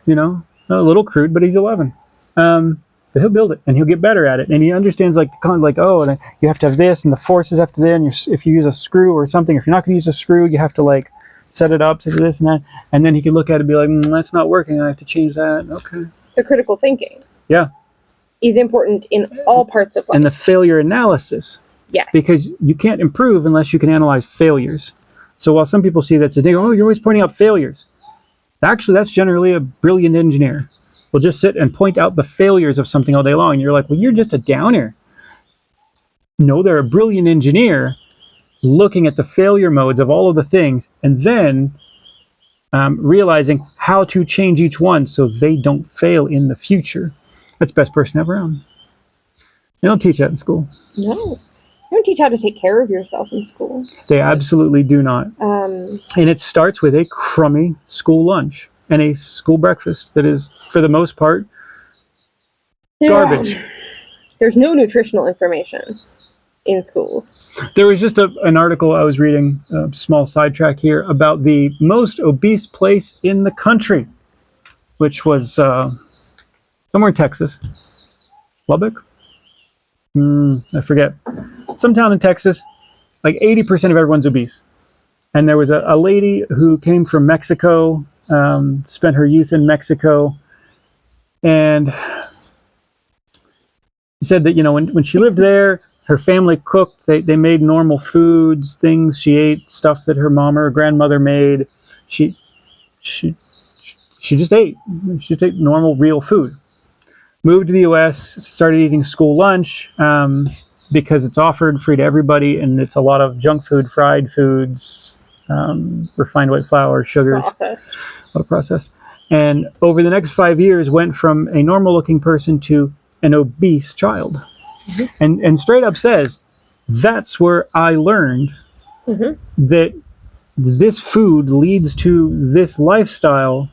You know, a little crude, but he's 11. But he'll build it, and he'll get better at it, and he understands like oh, and you have to have this, and the forces have to then. If you use a screw or something, if you're not going to use a screw, you have to like set it up to this and that, and then he can look at it and be like, that's not working. I have to change that. Okay. The critical thinking. Yeah. Is important in all parts of life. And the failure analysis. Yes. Because you can't improve unless you can analyze failures. So while some people see that today, oh, you're always pointing out failures. Actually, that's generally a brilliant engineer. Will just sit and point out the failures of something all day long. And you're like, well, you're just a downer. No, they're a brilliant engineer looking at the failure modes of all of the things and then realizing how to change each one so they don't fail in the future. That's the best person ever around. They don't teach that in school. No. They don't teach how to take care of yourself in school. They absolutely do not. And it starts with a crummy school lunch and a school breakfast that is, for the most part, garbage. There's no nutritional information in schools. There was just an article I was reading, a small sidetrack here, about the most obese place in the country, which was somewhere in Texas. Lubbock? I forget. Some town in Texas, like 80% of everyone's obese. And there was a lady who came from Mexico, spent her youth in Mexico, and said that, when she lived there, her family cooked, they made normal foods, things she ate, stuff that her mom or her grandmother made. She just ate. She just ate normal, real food. Moved to the U.S., started eating school lunch because it's offered free to everybody, and it's a lot of junk food, fried foods, refined white flour, sugars. Processed. A lot of processed. And over the next 5 years, went from a normal-looking person to an obese child. Mm-hmm. And straight up says, that's where I learned that this food leads to this lifestyle,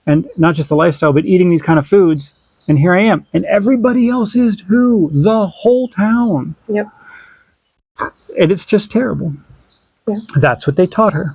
and not just the lifestyle, but eating these kind of foods. And here I am. And everybody else is too. The whole town. Yep. And it's just terrible. Yeah. That's what they taught her.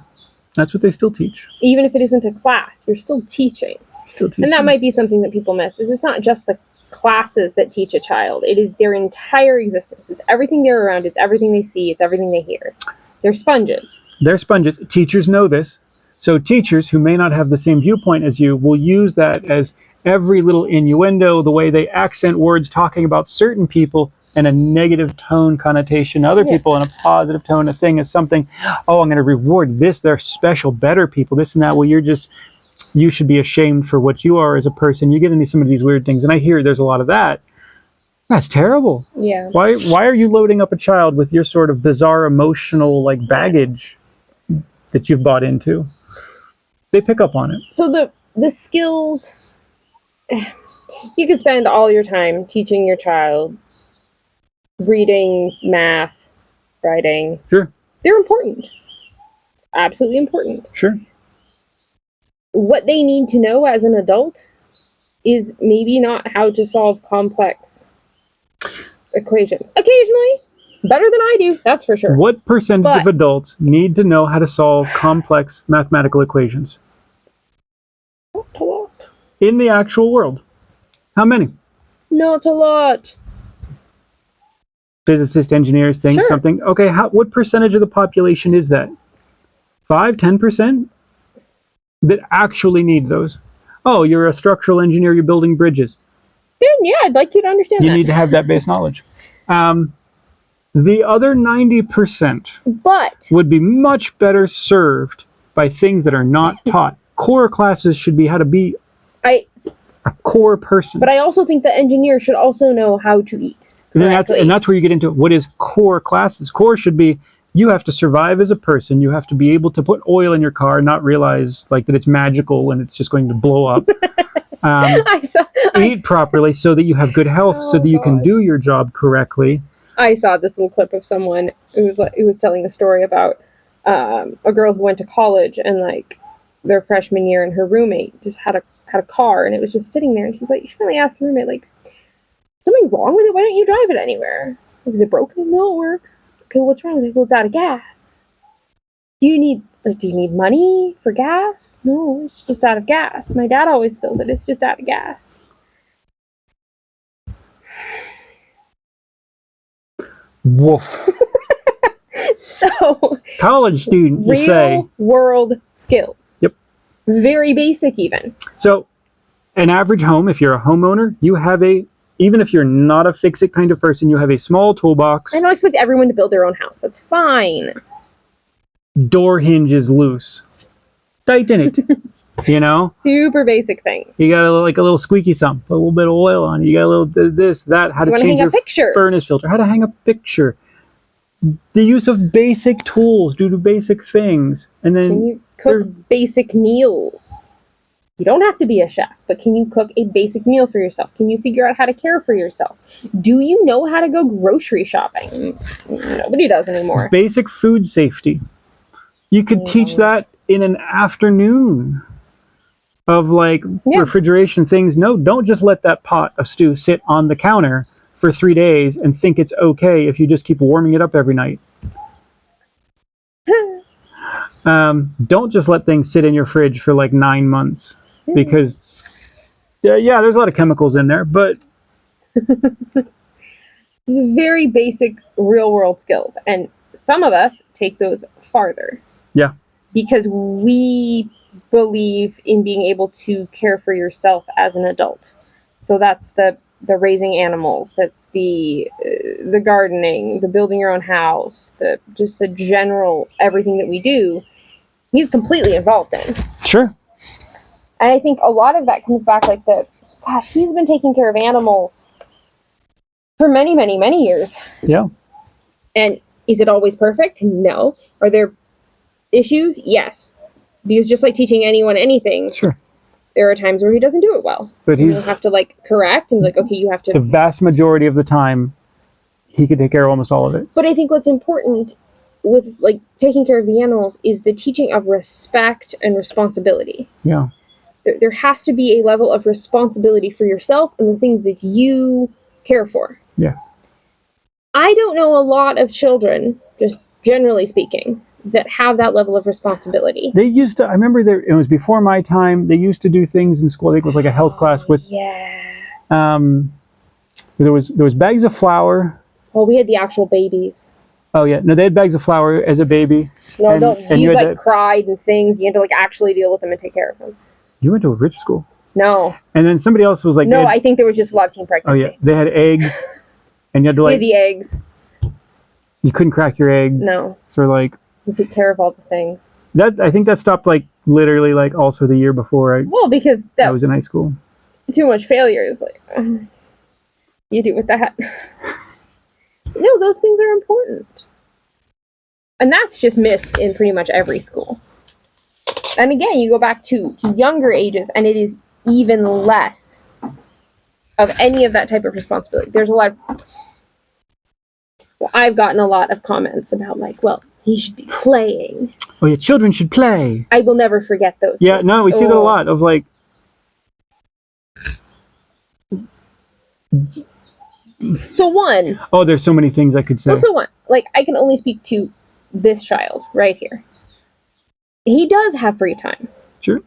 That's what they still teach. Even if it isn't a class, you're still teaching. And that might be something that people miss, is it's not just the classes that teach a child. It is their entire existence. It's everything they're around. It's everything they see. It's everything they hear. They're sponges. They're sponges. Teachers know this. So teachers who may not have the same viewpoint as you will use that as every little innuendo, the way they accent words talking about certain people in a negative tone connotation, other people in a positive tone, a thing is something, oh, I'm going to reward this, they're special, better people, this and that. Well, you should be ashamed for what you are as a person. You get into some of these weird things, and I hear there's a lot of that. That's terrible. Yeah. Why are you loading up a child with your sort of bizarre emotional baggage that you've bought into? They pick up on it. So the skills, you could spend all your time teaching your child reading, math, writing. Sure. They're important. Absolutely important. Sure. What they need to know as an adult is maybe not how to solve complex equations. Occasionally, better than I do, that's for sure. What percentage of adults need to know how to solve complex mathematical equations? Not a lot. In the actual world. How many? Not a lot. Physicists, engineers, things, sure. Something. Okay, what percentage of the population is that? 5, 10%? That actually need those? Oh, you're a structural engineer, you're building bridges. Yeah, I'd like you to understand that. You need to have that base knowledge. The other 90% would be much better served by things that are not taught. Core classes should be how to be a core person. But I also think that engineers should also know how to eat. And that's where you get into what is core classes. Core should be, you have to survive as a person. You have to be able to put oil in your car and not realize that it's magical and it's just going to blow up. Eat properly so that you have good health, so that you can do your job correctly. I saw this little clip of someone who was telling a story about a girl who went to college and like their freshman year, and her roommate just had a car, and it was just sitting there, and she's like, she finally asked the roommate, like, something wrong with it? Why don't you drive it anywhere? Like, is it broken? No, it works. Okay, what's wrong with it? Well, it's out of gas. Do you need money for gas? No, it's just out of gas. My dad always fills it. It's just out of gas. Woof. So, college student, you say. Real world skills. Yep. Very basic, even. So, an average home, if you're a homeowner, you have even if you're not a fix-it kind of person, you have a small toolbox. I don't expect everyone to build their own house. That's fine. Door hinge is loose. Tighten it. You know? Super basic things. You got a little squeaky sump, a little bit of oil on it. You got a little this, that, how to change your furnace filter, how to hang a picture. The use of basic tools due to basic things. And then can you cook basic meals? You don't have to be a chef, but can you cook a basic meal for yourself? Can you figure out how to care for yourself? Do you know how to go grocery shopping? Nobody does anymore. Basic food safety. You could teach that in an afternoon of refrigeration things. No, don't just let that pot of stew sit on the counter for 3 days and think it's okay if you just keep warming it up every night. Don't just let things sit in your fridge for 9 months because there's a lot of chemicals in there, but very basic real world skills, and some of us take those farther. Yeah. Because we believe in being able to care for yourself as an adult. So that's the raising animals, that's the gardening, the building your own house, the general everything that we do, he's completely involved in. Sure. And I think a lot of that comes back he's been taking care of animals for many, many, many years. Yeah. And is it always perfect? No. Are there issues? Yes. Because just like teaching anyone anything, sure, there are times where he doesn't do it well. But you have to correct and okay, you have to. The vast majority of the time, he could take care of almost all of it. But I think what's important with taking care of the animals is the teaching of respect and responsibility. Yeah. There has to be a level of responsibility for yourself and the things that you care for. Yes. I don't know a lot of children, just generally speaking, that have that level of responsibility. They used to, I remember it was before my time, they used to do things in school. I think it was a health class with, there was bags of flour. Well, we had the actual babies. Oh yeah, no, they had bags of flour as a baby. No, you cried and things. You had to actually deal with them and take care of them. You went to a rich school? No. And then somebody else was no, I think there was just a lot of teen pregnancy. Oh yeah, they had eggs, and you had to we had the eggs. You couldn't crack your egg. No. For you take care of all the things. I think that stopped literally also the year before because I was in high school. Too much failure is you do with that. No, those things are important. And that's just missed in pretty much every school. And again, you go back to younger ages, and it is even less of any of that type of responsibility. There's a lot of... I've gotten a lot of comments about he should be playing. Oh yeah, children should play. I will never forget those. Yeah, things. No, we see that a lot of So one. Oh, there's so many things I could say. Well, so one. I can only speak to this child right here. He does have free time. Sure.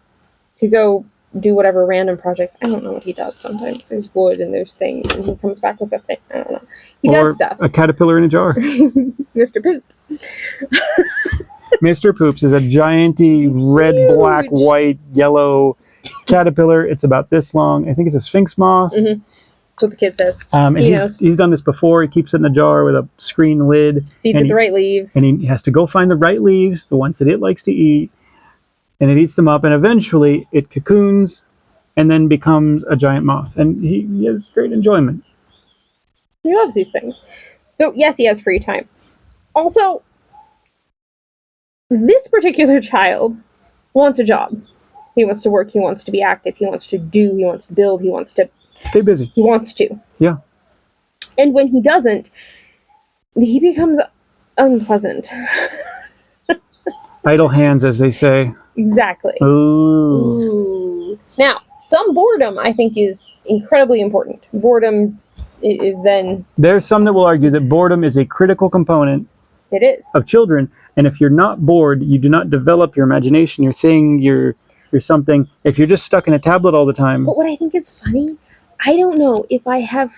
To go do whatever random projects. I don't know what he does sometimes. There's wood and there's things, and he comes back with a thing. I don't know. He does stuff. A caterpillar in a jar. Mr. Poops. Mr. Poops is a gianty red, black, white, yellow caterpillar. It's about this long. I think it's a sphinx moth. Mm-hmm. That's what the kid says. And he's done this before. He keeps it in a jar with a screen lid. Feeds it the right leaves. And he has to go find the right leaves, the ones that it likes to eat. And it eats them up, and eventually it cocoons and then becomes a giant moth. And he has great enjoyment. He loves these things. So, yes, he has free time. Also, this particular child wants a job. He wants to work, he wants to be active, he wants to do, he wants to build, he wants to... Stay busy. He wants to. Yeah. And when he doesn't, he becomes unpleasant. Idle hands, as they say. Exactly. Ooh. Now, some boredom, I think, is incredibly important. Boredom is then... There's some that will argue that boredom is a critical component of children, and if you're not bored, you do not develop your imagination, your thing, your something. If you're just stuck in a tablet all the time. But what I think is funny, I don't know if I have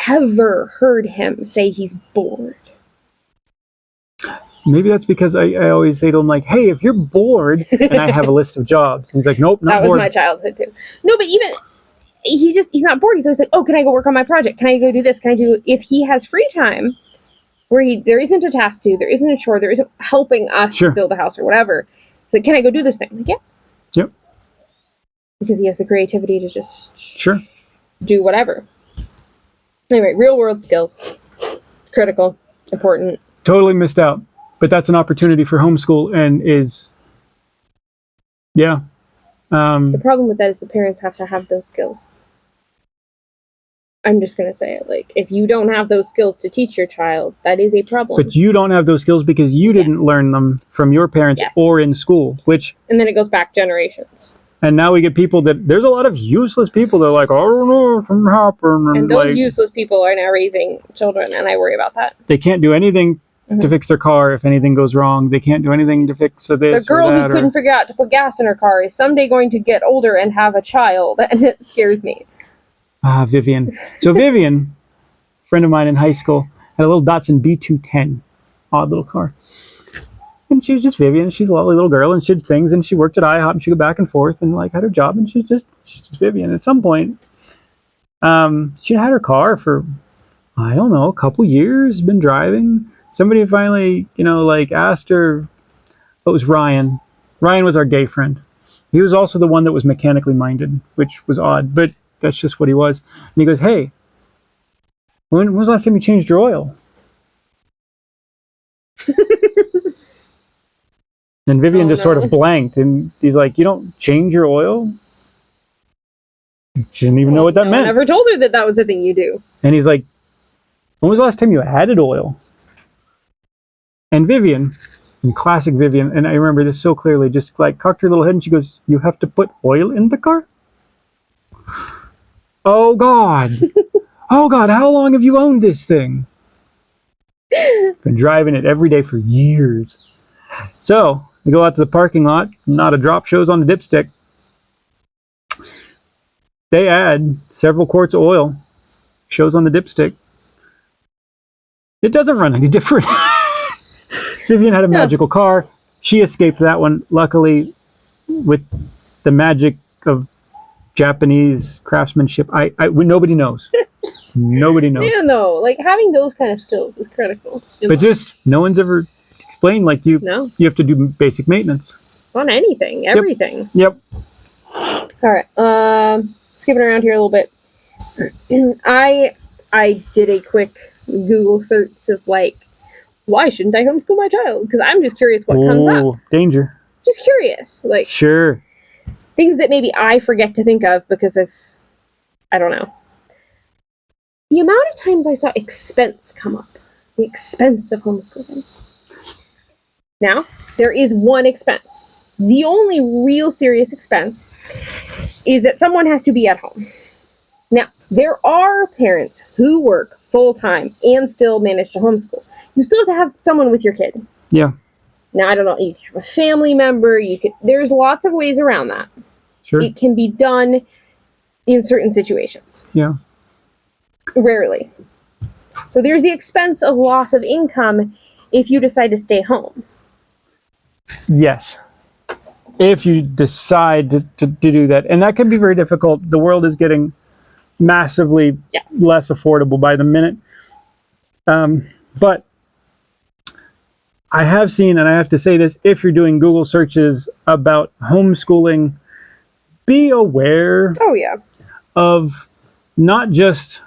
ever heard him say he's bored. Maybe that's because I always say to him, like, hey, if you're bored, and I have a list of jobs. And he's like, nope, not bored. That was my childhood, too. No, but even... He's not bored. He's always like, oh, can I go work on my project? Can I go do this? Can I do... If he has free time, where there isn't a task to do, there isn't a chore, there isn't helping us build a house or whatever. It's like, can I go do this thing? Like, yeah. Yep. Because he has the creativity to just do whatever. Anyway, real world skills. Critical. Important. Totally missed out. But that's an opportunity for homeschool and is... Yeah. The problem with that is the parents have to have those skills. I'm just going to say it. Like, if you don't have those skills to teach your child, that is a problem. But you don't have those skills because you didn't learn them from your parents or in school, which... And then it goes back generations. And now we get people that... There's a lot of useless people that are like, I don't know if I'm happening. And those useless people are now raising children, and I worry about that. They can't do anything to fix their car if anything goes wrong. They can't do anything to fix this The girl who couldn't figure out to put gas in her car is someday going to get older and have a child, and it scares me. Vivian. So Vivian, friend of mine in high school, had a little Datsun B210, odd little car. And she was just Vivian. She's a lovely little girl, and she did things, and she worked at IHOP, and she'd go back and forth, and like had her job, and she's just Vivian. At some point, she had her car for, I don't know, a couple years, been driving. Somebody finally, asked her. It was Ryan. Ryan was our gay friend. He was also the one that was mechanically minded, which was odd, but that's just what he was. And he goes, hey, when was the last time you changed your oil? And Vivian just sort of blanked, and he's like, you don't change your oil? She didn't even know what that meant. I never told her that was a thing you do. And he's like, when was the last time you added oil? And Vivian, in classic Vivian, and I remember this so clearly, just like cocked her little head and she goes, you have to put oil in the car? Oh God. Oh God, how long have you owned this thing? Been driving it every day for years. So, we go out to the parking lot, not a drop shows on the dipstick. They add several quarts of oil, shows on the dipstick. It doesn't run any different. Vivian had a magical car. She escaped that one, luckily, with the magic of Japanese craftsmanship. Nobody knows. Nobody knows. Yeah, no, like having those kind of skills is critical. But just no one's ever explained like you have to do basic maintenance on anything, everything. Yep. All right. Skipping around here a little bit. I did a quick Google search of like, why shouldn't I homeschool my child? Because I'm just curious what comes up. Danger. Just curious, like things that maybe I forget to think of because of, I don't know. The amount of times I saw expense come up, the expense of homeschooling. Now, there is one expense. The only real serious expense is that someone has to be at home. Now, there are parents who work full-time and still manage to homeschool. You still have to have someone with your kid. Yeah. Now, I don't know, you can have a family member, there's lots of ways around that. Sure. It can be done in certain situations. Yeah. Rarely. So there's the expense of loss of income if you decide to stay home. Yes. If you decide to do that. And that can be very difficult. The world is getting massively less affordable by the minute. But I have seen, and I have to say this, if you're doing Google searches about homeschooling, be aware of not just,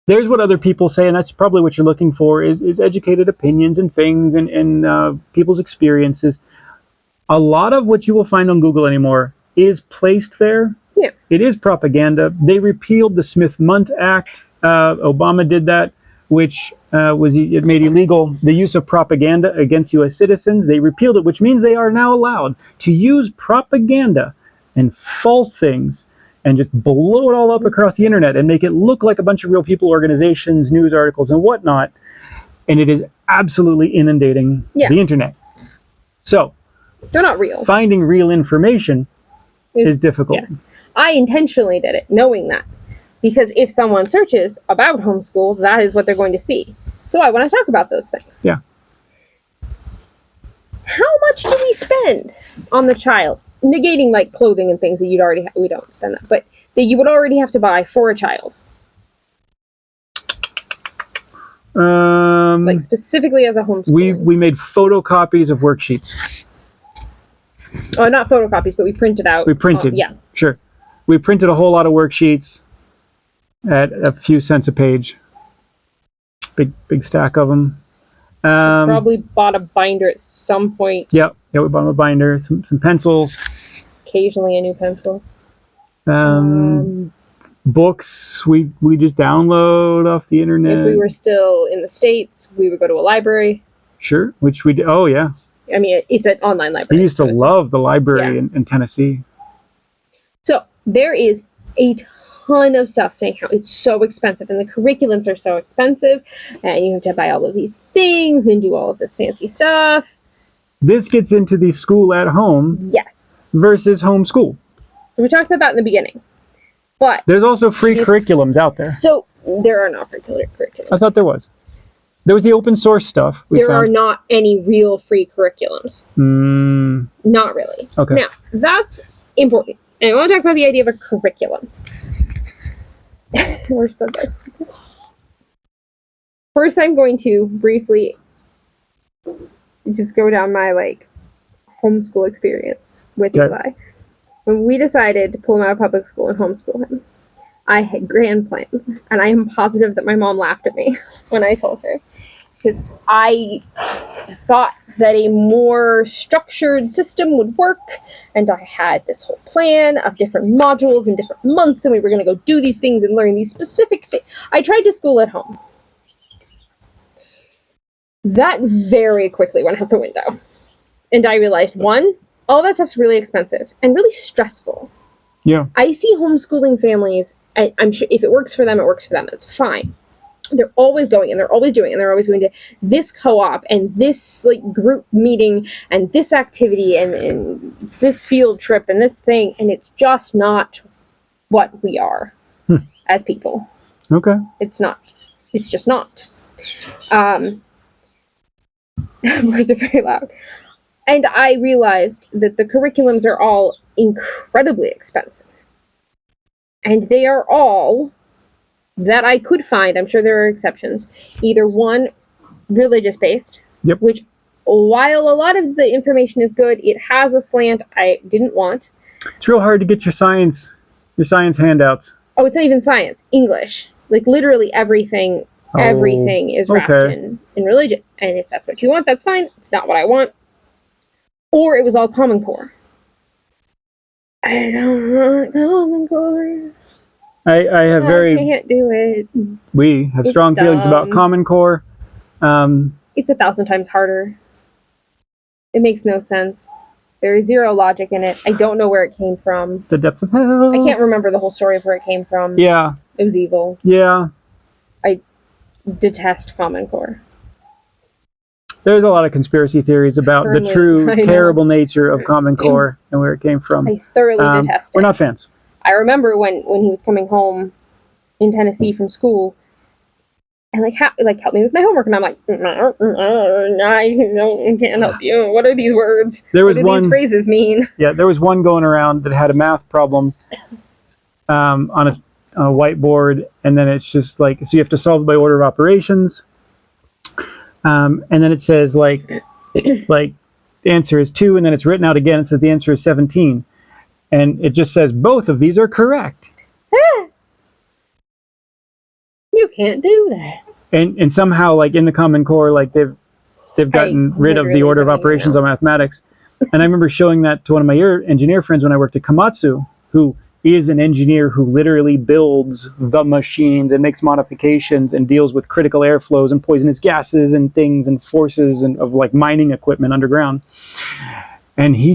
there's what other people say, and that's probably what you're looking for, is educated opinions and things and people's experiences. A lot of what you will find on Google anymore is placed there. Yeah. It is propaganda. They repealed the Smith-Mundt Act. Obama did that, which it made illegal the use of propaganda against U.S. citizens. They repealed it, which means they are now allowed to use propaganda and false things and just blow it all up across the internet and make it look like a bunch of real people, organizations, news articles, and whatnot. And it is absolutely inundating the internet. So they're not real. Finding real information is difficult. Yeah. I intentionally did it, knowing that. Because if someone searches about homeschool, that is what they're going to see. So I want to talk about those things. Yeah. How much do we spend on the child? Negating like clothing and things that you'd already we don't spend that, but that you would already have to buy for a child. Like specifically as a homeschool. We made photocopies of worksheets. Oh, not photocopies, but we printed out. We printed. Yeah. Sure. We printed a whole lot of worksheets at a few cents a page. Big stack of them. Probably bought a binder at some point. Yeah, we bought a binder, some pencils. Occasionally a new pencil. Books we just download off the internet. If we were still in the States, we would go to a library. Sure, which we did. Oh, yeah. I mean, it's an online library. We used to love the library in Tennessee. So there is a ton of stuff saying how it's so expensive and the curriculums are so expensive and you have to buy all of these things and do all of this fancy stuff. This gets into the school at home versus homeschool. We talked about that in the beginning. But there's also free curriculums out there. So there are not free curriculums. I thought there was. There was the open source stuff. There are not any real free curriculums. Not really. Okay. Now, that's important. And I want to talk about the idea of a curriculum. We're so good. First, I'm going to briefly just go down my homeschool experience with Eli. When we decided to pull him out of public school and homeschool him, I had grand plans, and I am positive that my mom laughed at me when I told her, because I thought that a more structured system would work, and I had this whole plan of different modules and different months, and we were going to go do these things and learn these specific things. I tried to school at home. That very quickly went out the window, and I realized, one, all that stuff's really expensive and really stressful. Yeah. I see homeschooling families, I'm sure if it works for them, it works for them. That's fine. They're always going and they're always doing and they're always going to this co-op and this group meeting and this activity and it's this field trip and this thing, and it's just not what we are as people. Okay. It's not. It's just not. Words are very loud. And I realized that the curriculums are all incredibly expensive. And they are all, that I could find, I'm sure there are exceptions, either one, religious-based, which, while a lot of the information is good, it has a slant I didn't want. It's real hard to get your science handouts. Oh, it's not even science. English. Literally everything is wrapped in religion. And if that's what you want, that's fine. It's not what I want. Or it was all Common Core. I don't want Common Core. I can't do it. We have strong feelings about Common Core. It's 1,000 times harder. It makes no sense. There is zero logic in it. I don't know where it came from. The depths of hell. I can't remember the whole story of where it came from. Yeah. It was evil. Yeah. I detest Common Core. There's a lot of conspiracy theories about the true terrible nature of Common Core and where it came from. I thoroughly detest it. We're not fans. I remember when he was coming home in Tennessee from school, and help me with my homework, and I'm like, I can't help you. What are these words? What do these phrases mean? Yeah, there was one going around that had a math problem on a whiteboard, and then it's just so you have to solve it by order of operations. And then it says the answer is 2, and then it's written out again. It says the answer is 17, and it just says both of these are correct. You can't do that. And somehow in the Common Core they've gotten rid of the order of operations on mathematics. And I remember showing that to one of my engineer friends when I worked at Komatsu, who is an engineer who literally builds the machines and makes modifications and deals with critical airflows and poisonous gases and things and forces and of like mining equipment underground. And he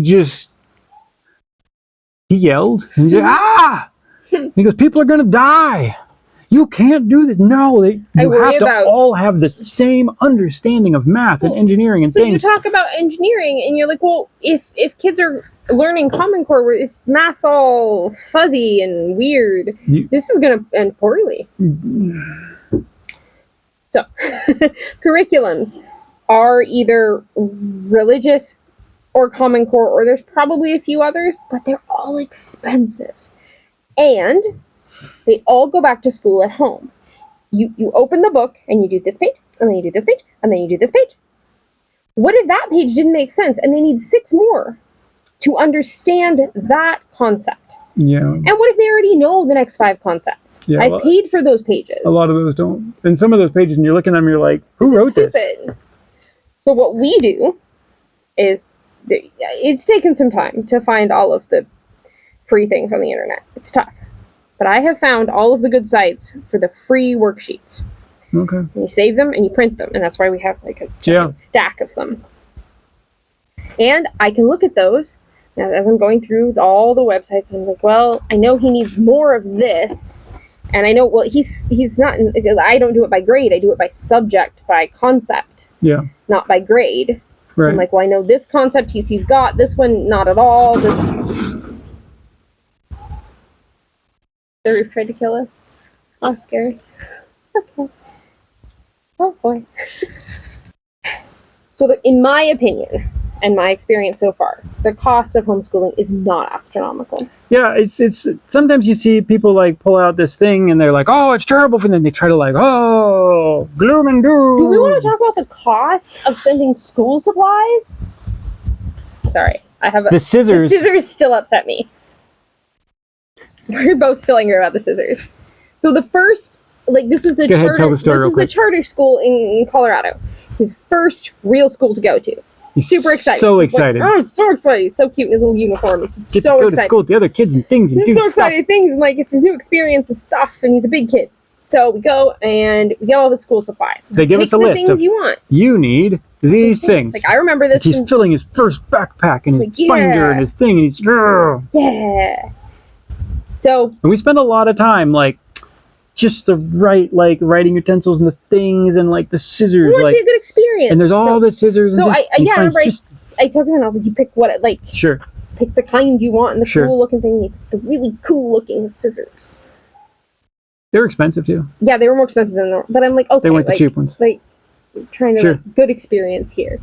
yelled, and he said, ah! He goes, people are going to die. You can't do this. No, you have to all have the same understanding of math and engineering and things. So you talk about engineering, and you're like, well, if kids are learning Common Core where math's all fuzzy and weird, this is going to end poorly. So, curriculums are either religious or Common Core, or there's probably a few others, but they're all expensive. And they all go back to school at home. You open the book and you do this page, and then you do this page, and then you do this page. What if that page didn't make sense and they need 6 more to understand that concept? Yeah. And what if they already know the next 5 concepts? Yeah, I've paid for those pages. A lot of those don't. And some of those pages, and you're looking at them, you're like, who wrote this? So what we do is, it's taken some time to find all of the free things on the internet. It's tough. But I have found all of the good sites for the free worksheets. Okay. And you save them and you print them, and that's why we have like a stack of them. And I can look at those as I'm going through all the websites, and I'm like, well, I know he needs more of this, and I know, well, he's not. I don't do it by grade. I do it by subject, by concept. Yeah. Not by grade. So right. I'm like, well, I know this concept he's got. This one, not at all. The roof tried to kill us. Oh, scary. Okay. Oh, boy. So, in my opinion, and my experience so far, the cost of homeschooling is not astronomical. Yeah, it's sometimes you see people like pull out this thing and they're like, oh, it's terrible, and then they try to like, oh, gloom and doom. Do we want to talk about the cost of sending school supplies? Sorry, the scissors. The scissors still upset me. We're both still angry about the scissors. So the first, this was the charter school in Colorado. His first real school to go to. Super excited. So excited. Like, oh, so excited. So cute in his little uniform. It's so excited. Go to school with the other kids and things. And he's so excited. Things and it's his new experience and stuff. And he's a big kid. So we go and we get all the school supplies. They give us a list of you want. You need these things. Like I remember this. He's filling his first backpack and his binder and his thing, and he's yeah. So and we spend a lot of time just the right writing utensils and the things and the scissors. It be a good experience. And there's all the scissors. So I remember I told him and I was like, you pick what sure. Pick the kind you want and the cool looking thing. You pick the really cool looking scissors. They were expensive too. Yeah, they were more expensive than the. But I'm like, okay, they weren't the cheap ones. Trying to good experience here.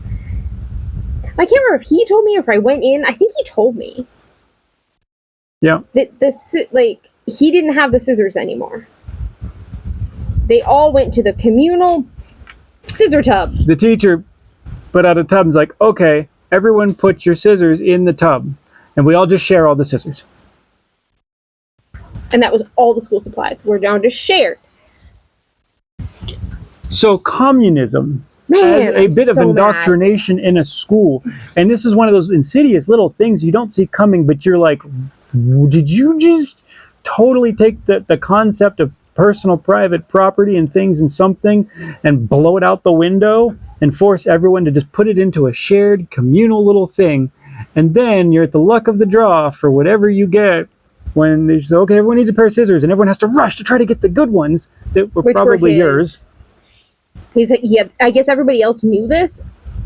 I can't remember if he told me or if I went in. I think he told me. Yeah. That he didn't have the scissors anymore. They all went to the communal scissor tub. The teacher put out a tub and was like, okay, everyone put your scissors in the tub. And we all just share all the scissors. And that was all the school supplies. We're now just shared. So communism as a bit of indoctrination in a school. And this is one of those insidious little things you don't see coming, but you're like, did you just totally take the concept of personal private property and things and something and blow it out the window and force everyone to just put it into a shared communal little thing, and then you're at the luck of the draw for whatever you get when they say, okay, everyone needs a pair of scissors and everyone has to rush to try to get the good ones that were probably yours. I guess everybody else knew this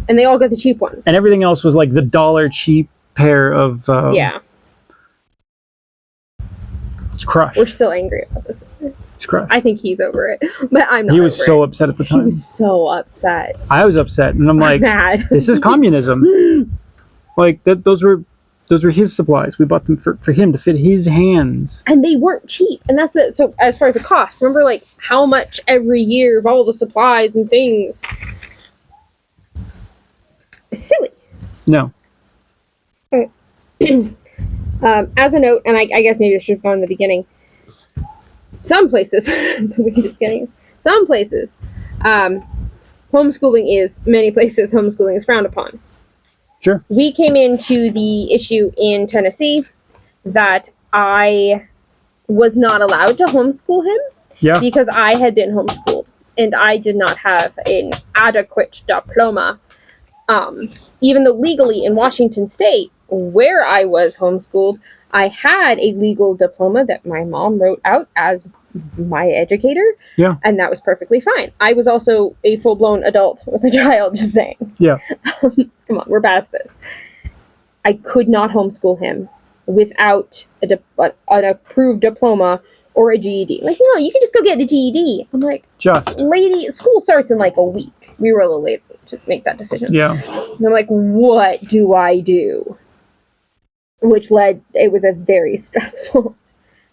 and they all got the cheap ones, and everything else was the $1 cheap pair of it's crushed. We're still angry about this. It's crushed. I think he's over it, but I'm not. He was so upset at the time. He was so upset. I was upset, and I'm like, mad. This is communism. Those were his supplies. We bought them for him to fit his hands, and they weren't cheap. And that's it. So as far as the cost, remember how much every year of all the supplies and things. It's silly. No. As a note, and I guess maybe this should have gone in the beginning. Some places, some places, homeschooling is, many places, homeschooling is frowned upon. Sure. We came into the issue in Tennessee that I was not allowed to homeschool him because I had been homeschooled and I did not have an adequate diploma. Even though legally in Washington State, where I was homeschooled, I had a legal diploma that my mom wrote out as my educator. Yeah. And that was perfectly fine. I was also a full-blown adult with a child, just saying. Yeah. Come on, we're past this. I could not homeschool him without an approved diploma or a GED. Like, no, you can just go get the GED. I'm like, lady, school starts in like a week. We were a little late to make that decision. Yeah. And I'm like, what do I do? Which it was a very stressful.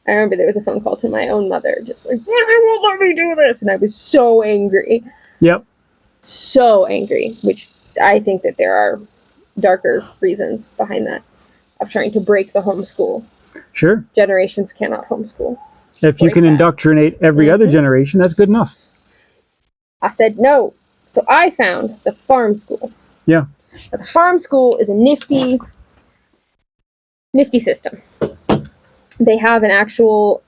I remember there was a phone call to my own mother, just like, you won't let me do this. And I was so angry. Yep. So angry, which I think that there are darker reasons behind that of trying to break the homeschool. Sure. Generations cannot homeschool. If you can indoctrinate every other generation, that's good enough. I said no. So I found the farm school. Yeah. Now, the farm school is a nifty system. They have an actual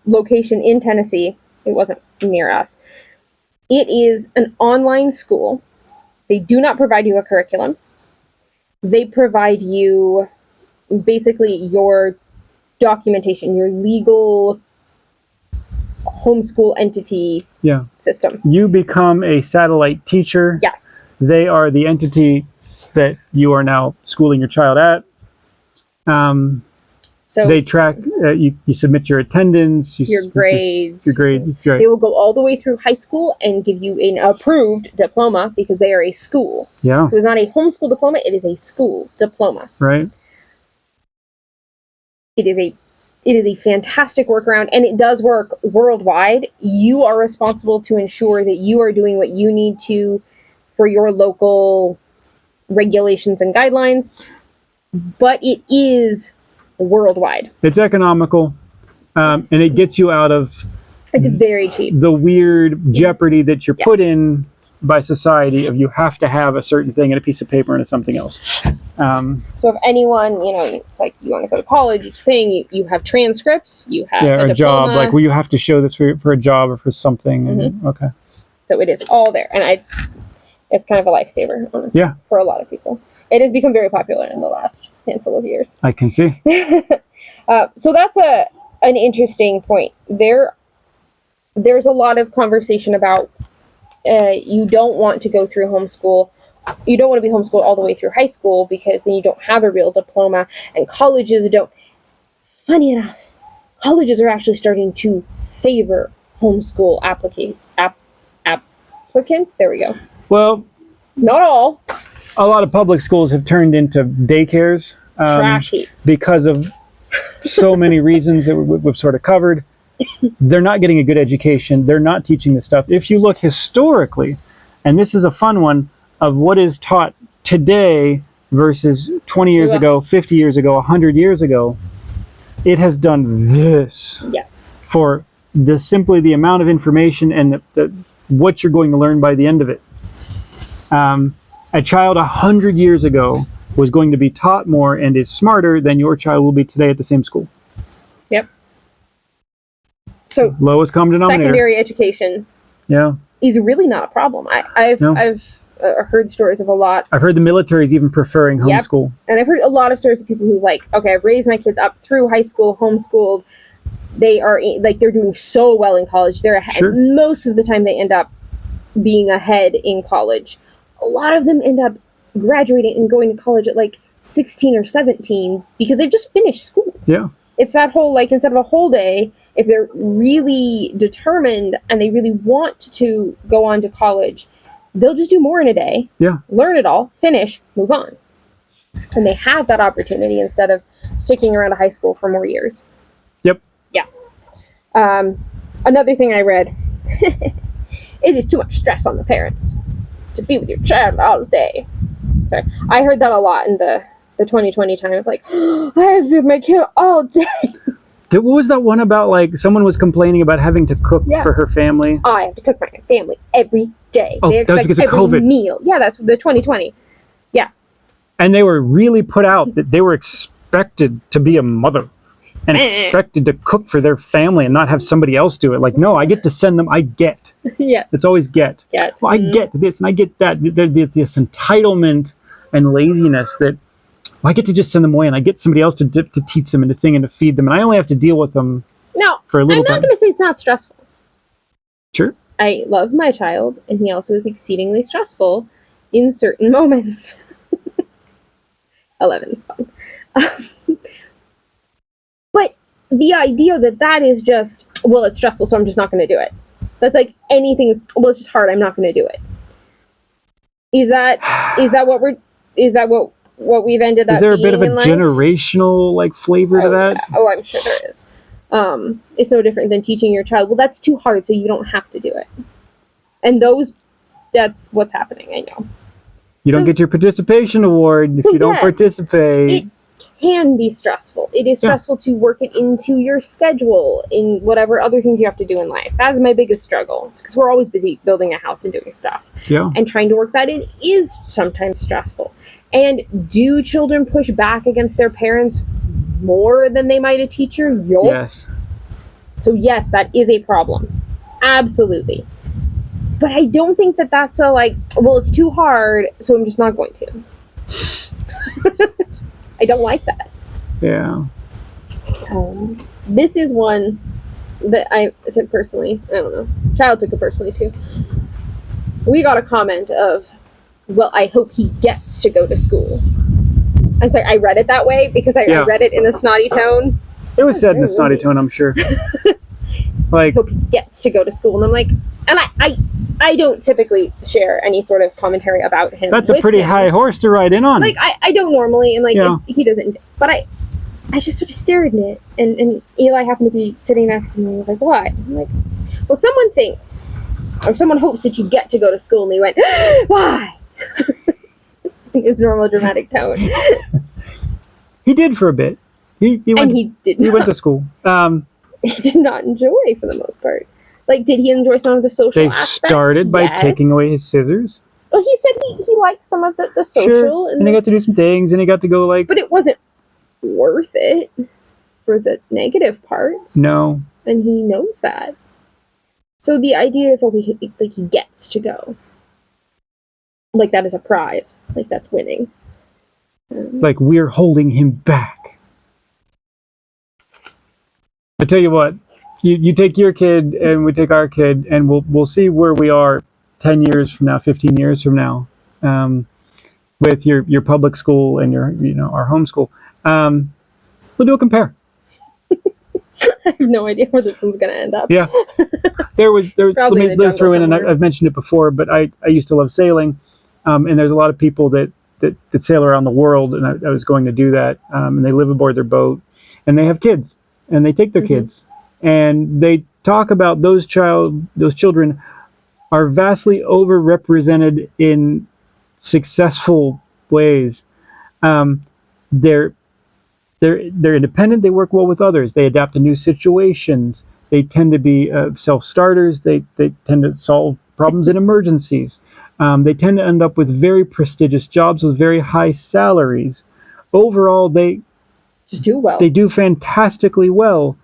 location in Tennessee. It wasn't near us. It is an online school. They do not provide you a curriculum. They provide you basically your documentation, your legal homeschool entity system. You become a satellite teacher. Yes. They are the entity that you are now schooling your child at. So they track, you submit your attendance, your grades. Your grades. Right. They will go all the way through high school and give you an approved diploma because they are a school. Yeah. So it's not a homeschool diploma, it is a school diploma. Right. It is a fantastic workaround, and it does work worldwide. You are responsible to ensure that you are doing what you need to for your local regulations and guidelines, but it is worldwide. It's economical, and it gets you out of it's very cheap. The weird jeopardy that you're put in by society of you have to have a certain thing and a piece of paper and something else. So if anyone, it's like you want to go to college, you have transcripts, you have a job, like you have to show this for a job or for something. Mm-hmm. Okay. So it is all there, and it's kind of a lifesaver, honestly, for a lot of people. It has become very popular in the last handful of years. I can see. So that's an interesting point. There's a lot of conversation about you don't want to go through homeschool. You don't want to be homeschooled all the way through high school because then you don't have a real diploma, and colleges don't. Funny enough, colleges are actually starting to favor homeschool applicants. There we go. Well, not all. A lot of public schools have turned into daycares. Trash heaps. Because of so many reasons that we've sort of covered. They're not getting a good education. They're not teaching this stuff. If you look historically, and this is a fun one, of what is taught today versus 20 years ago, 50 years ago, 100 years ago, it has done this. Yes. For simply the amount of information and what you're going to learn by the end of it. A child 100 years ago was going to be taught more and is smarter than your child will be today at the same school. Yep. So lowest common denominator. Secondary education. Is really not a problem. I've heard stories of a lot. I've heard the military is even preferring homeschool. And I've heard a lot of stories of people who I've raised my kids up through high school, homeschooled. They are they're doing so well in college. They're ahead. Sure. Most of the time they end up being ahead in college. A lot of them end up graduating and going to college at 16 or 17 because they've just finished school. Yeah. It's that whole, instead of a whole day, if they're really determined and they really want to go on to college, they'll just do more in a day. Yeah. Learn it all, finish, move on. And they have that opportunity instead of sticking around a high school for more years. Yep. Yeah. Another thing I read, it is too much stress on the parents to be with your child all day. Sorry. I heard that a lot in the 2020 time of I have to be with my kid all day. What was that one about someone was complaining about having to cook for her family? I have to cook for my family every day. Oh, they that was because of COVID. Meal. Yeah, that's the 2020. Yeah. And they were really put out that they were expected to be a mother. and expected to cook for their family and not have somebody else do it. Like, no, I get to send them. I get. Yeah. It's always get. Get. Well, I get this and I get that. There's this entitlement and laziness that, well, I get to just send them away and I get somebody else to teach them and to and to feed them, and I only have to deal with them for a little time. I'm not going to say it's not stressful. Sure. I love my child, and he also is exceedingly stressful in certain moments. 11 is fun. But the idea that is just, well, it's stressful, so I'm just not going to do it. That's like anything, well, it's just hard, I'm not going to do it. Is that what we've ended up being in life? Is there a bit of a generational like flavor to that? Yeah. Oh, I'm sure there is. It's no different than teaching your child, well, that's too hard, so you don't have to do it. And that's what's happening, I know. You don't get your participation award if you don't participate. It can be stressful. It is stressful to work it into your schedule in whatever other things you have to do in life. That's my biggest struggle. It's because we're always busy building a house and doing stuff. Yeah. And trying to work that in is sometimes stressful. And do children push back against their parents more than they might a teacher? Yup. Yes. So yes, that is a problem. Absolutely. But I don't think that's a like, well, it's too hard, so I'm just not going to. I don't like that. Yeah. This is one that I took personally. I don't know. Child took it personally too. We got a comment of, well, I hope he gets to go to school. I'm sorry, I read it that way because I read it in a snotty tone. It was said in a snotty tone, I'm sure. Like, I hope he gets to go to school. And I'm like, and I don't typically share any sort of commentary about him. That's a pretty high horse to ride in on. Like, I don't normally, and like, he doesn't, but I just sort of stared at it, and Eli happened to be sitting next to me, and he was like, what? I'm like, well, someone thinks, or someone hopes that you get to go to school, and he went, why? In his normal dramatic tone. He did for a bit. He went to school. He did not enjoy for the most part. Like, did he enjoy some of the social aspects? They started by taking away his scissors. Well, he said he liked some of the social. Sure. And he got to do some things, and he got to go like... But it wasn't worth it for the negative parts. No. And he knows that. So the idea of, he gets to go. Like, that is a prize. Like, that's winning. Like, we're holding him back. I tell you what, you take your kid and we take our kid, and we'll see where we are 10 years from now, 15 years from now, with your public school and our homeschool. We'll do a compare. I have no idea where this one's going to end up. Yeah. Let me throw in, and I've mentioned it before, but I used to love sailing, and there's a lot of people that sail around the world, and I was going to do that, and they live aboard their boat, and they have kids. And they take their kids, and they talk about those children are vastly overrepresented in successful ways. They're independent. They work well with others. They adapt to new situations. They tend to be self-starters. They tend to solve problems in emergencies. They tend to end up with very prestigious jobs with very high salaries. Overall, they just do well. They do fantastically well.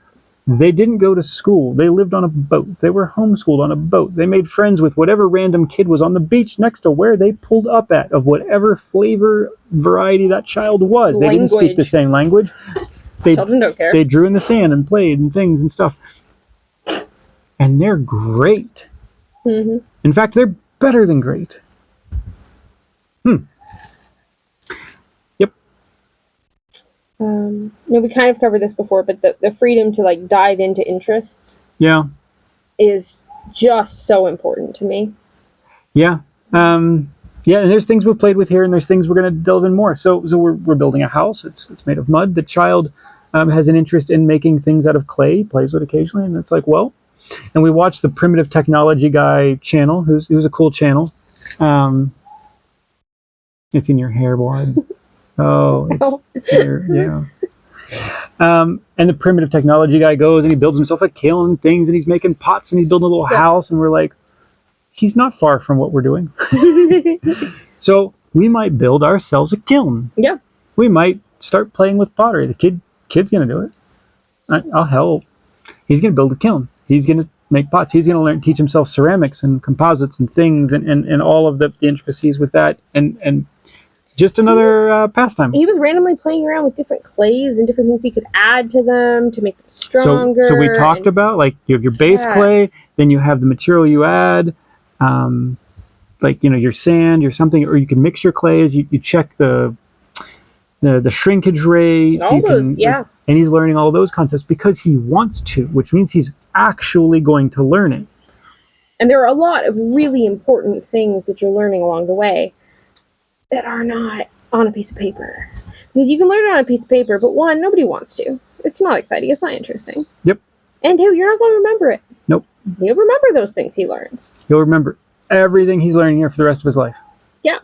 They didn't go to school. They lived on a boat. They were homeschooled on a boat. They made friends with whatever random kid was on the beach next to where they pulled up at, of whatever flavor variety that child was. They didn't speak the same language. Children don't care. They drew in the sand and played and things and stuff. And they're great. Mm-hmm. In fact, they're better than great. We kind of covered this before, but the freedom to like dive into interests is just so important to me. Yeah. And there's things we've played with here, and there's things we're going to delve in more. So we're building a house. It's made of mud. The child has an interest in making things out of clay, plays with it occasionally, and it's like, well, and we watch the Primitive Technology Guy channel, who's a cool channel. It's in your hair, Wad. Oh, it's here, yeah. And the Primitive Technology Guy goes and he builds himself a kiln and things, and he's making pots and he's building a little house, and we're like, he's not far from what we're doing. So we might build ourselves a kiln. Yeah. We might start playing with pottery. The kid's gonna do it. I'll help. He's going to build a kiln. He's going to make pots. He's going to teach himself ceramics and composites and things and all of the intricacies with that. And just another pastime. He was randomly playing around with different clays and different things he could add to them to make them stronger. So we talked about, like, you have your base clay, then you have the material you add, like, your sand or something, or you can mix your clays. You check the shrinkage rate. And he's learning all those concepts because he wants to, which means he's actually going to learn it. And there are a lot of really important things that you're learning along the way that are not on a piece of paper. Because you can learn it on a piece of paper, but one, nobody wants to. It's not exciting. It's not interesting. Yep. And two, you're not going to remember it. Nope. He'll remember those things he learns. He'll remember everything he's learning here for the rest of his life. Yeah.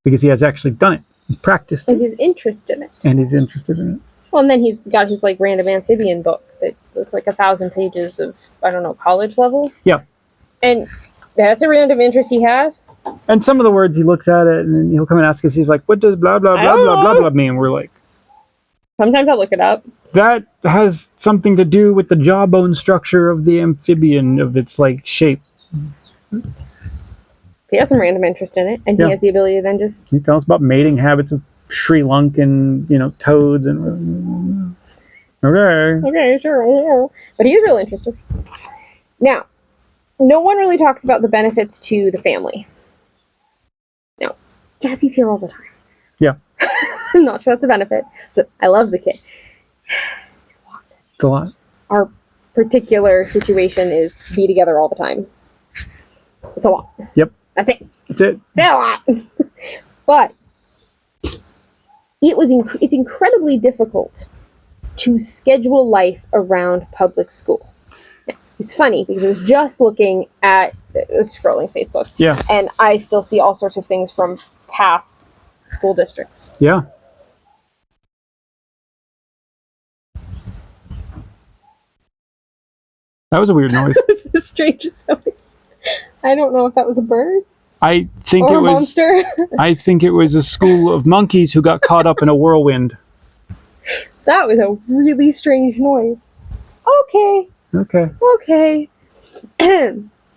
Because he has actually done it. He's practiced it. And he's interested in it. And he's interested in it. Well, and then he's got his, like, random amphibian book that looks like 1,000 pages of, I don't know, college level. Yeah. And that's a random interest he has. And some of the words, he looks at it, and then he'll come and ask us, he's like, what does blah, blah, blah, blah, blah, blah mean? And we're like... Sometimes I'll look it up. That has something to do with the jawbone structure of the amphibian, of its, like, shape. He has some random interest in it, and he has the ability to then just... He tells us about mating habits of Sri Lankan, toads, and... Okay, sure. But he's real interested. Now, no one really talks about the benefits to the family. No. Jassie's here all the time. Yeah. I'm not sure that's a benefit. So, I love the kid. He's a lot. It's a lot. Our particular situation is be together all the time. It's a lot. Yep. That's it. That's it. It's a lot. But it's incredibly difficult to schedule life around public school. Now, it's funny because I was just looking at scrolling Facebook. Yeah. And I still see all sorts of things from past school districts. Yeah. That was a weird noise. It was the strangest noise. I don't know if that was a bird. I think or it a was. Monster. I think it was a school of monkeys who got caught up in a whirlwind. That was a really strange noise. Okay.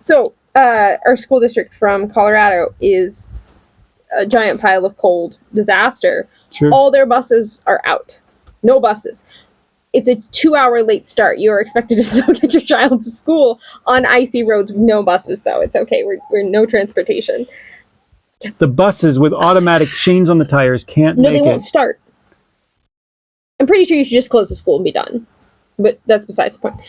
So, our school district from Colorado is a giant pile of cold disaster. Sure. All their buses are out. No buses. It's a 2-hour late start. You are expected to still get your child to school on icy roads with no buses, though. It's okay. We're no transportation. The buses with automatic chains on the tires can't make it. No, they won't start. I'm pretty sure you should just close the school and be done. But that's besides the point.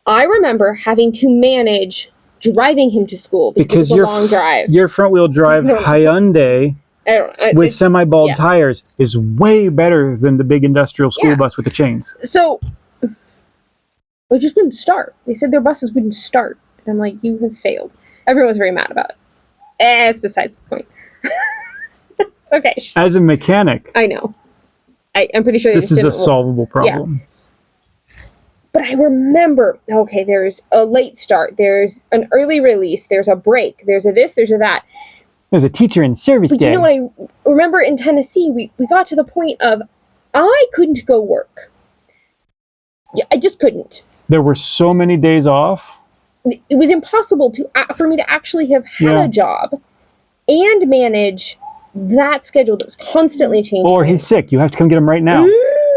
I remember having to manage driving him to school because it was a long drive. Your front-wheel drive Hyundai with semi-bald tires is way better than the big industrial school bus with the chains. So, it just wouldn't start. They said their buses wouldn't start. And I'm like, you have failed. Everyone was very mad about it. It's besides the point. It's okay. As a mechanic. I know. I'm pretty sure this is a solvable problem. Yeah. But I remember, okay, there's a late start, there's an early release, there's a break, there's a this, there's a that. There's a teacher in service day. But you know what I remember in Tennessee, we got to the point of, I couldn't go work. Yeah, I just couldn't. There were so many days off. It was impossible for me to actually have had a job and manage that schedule that was constantly changing. Or he's sick. You have to come get him right now.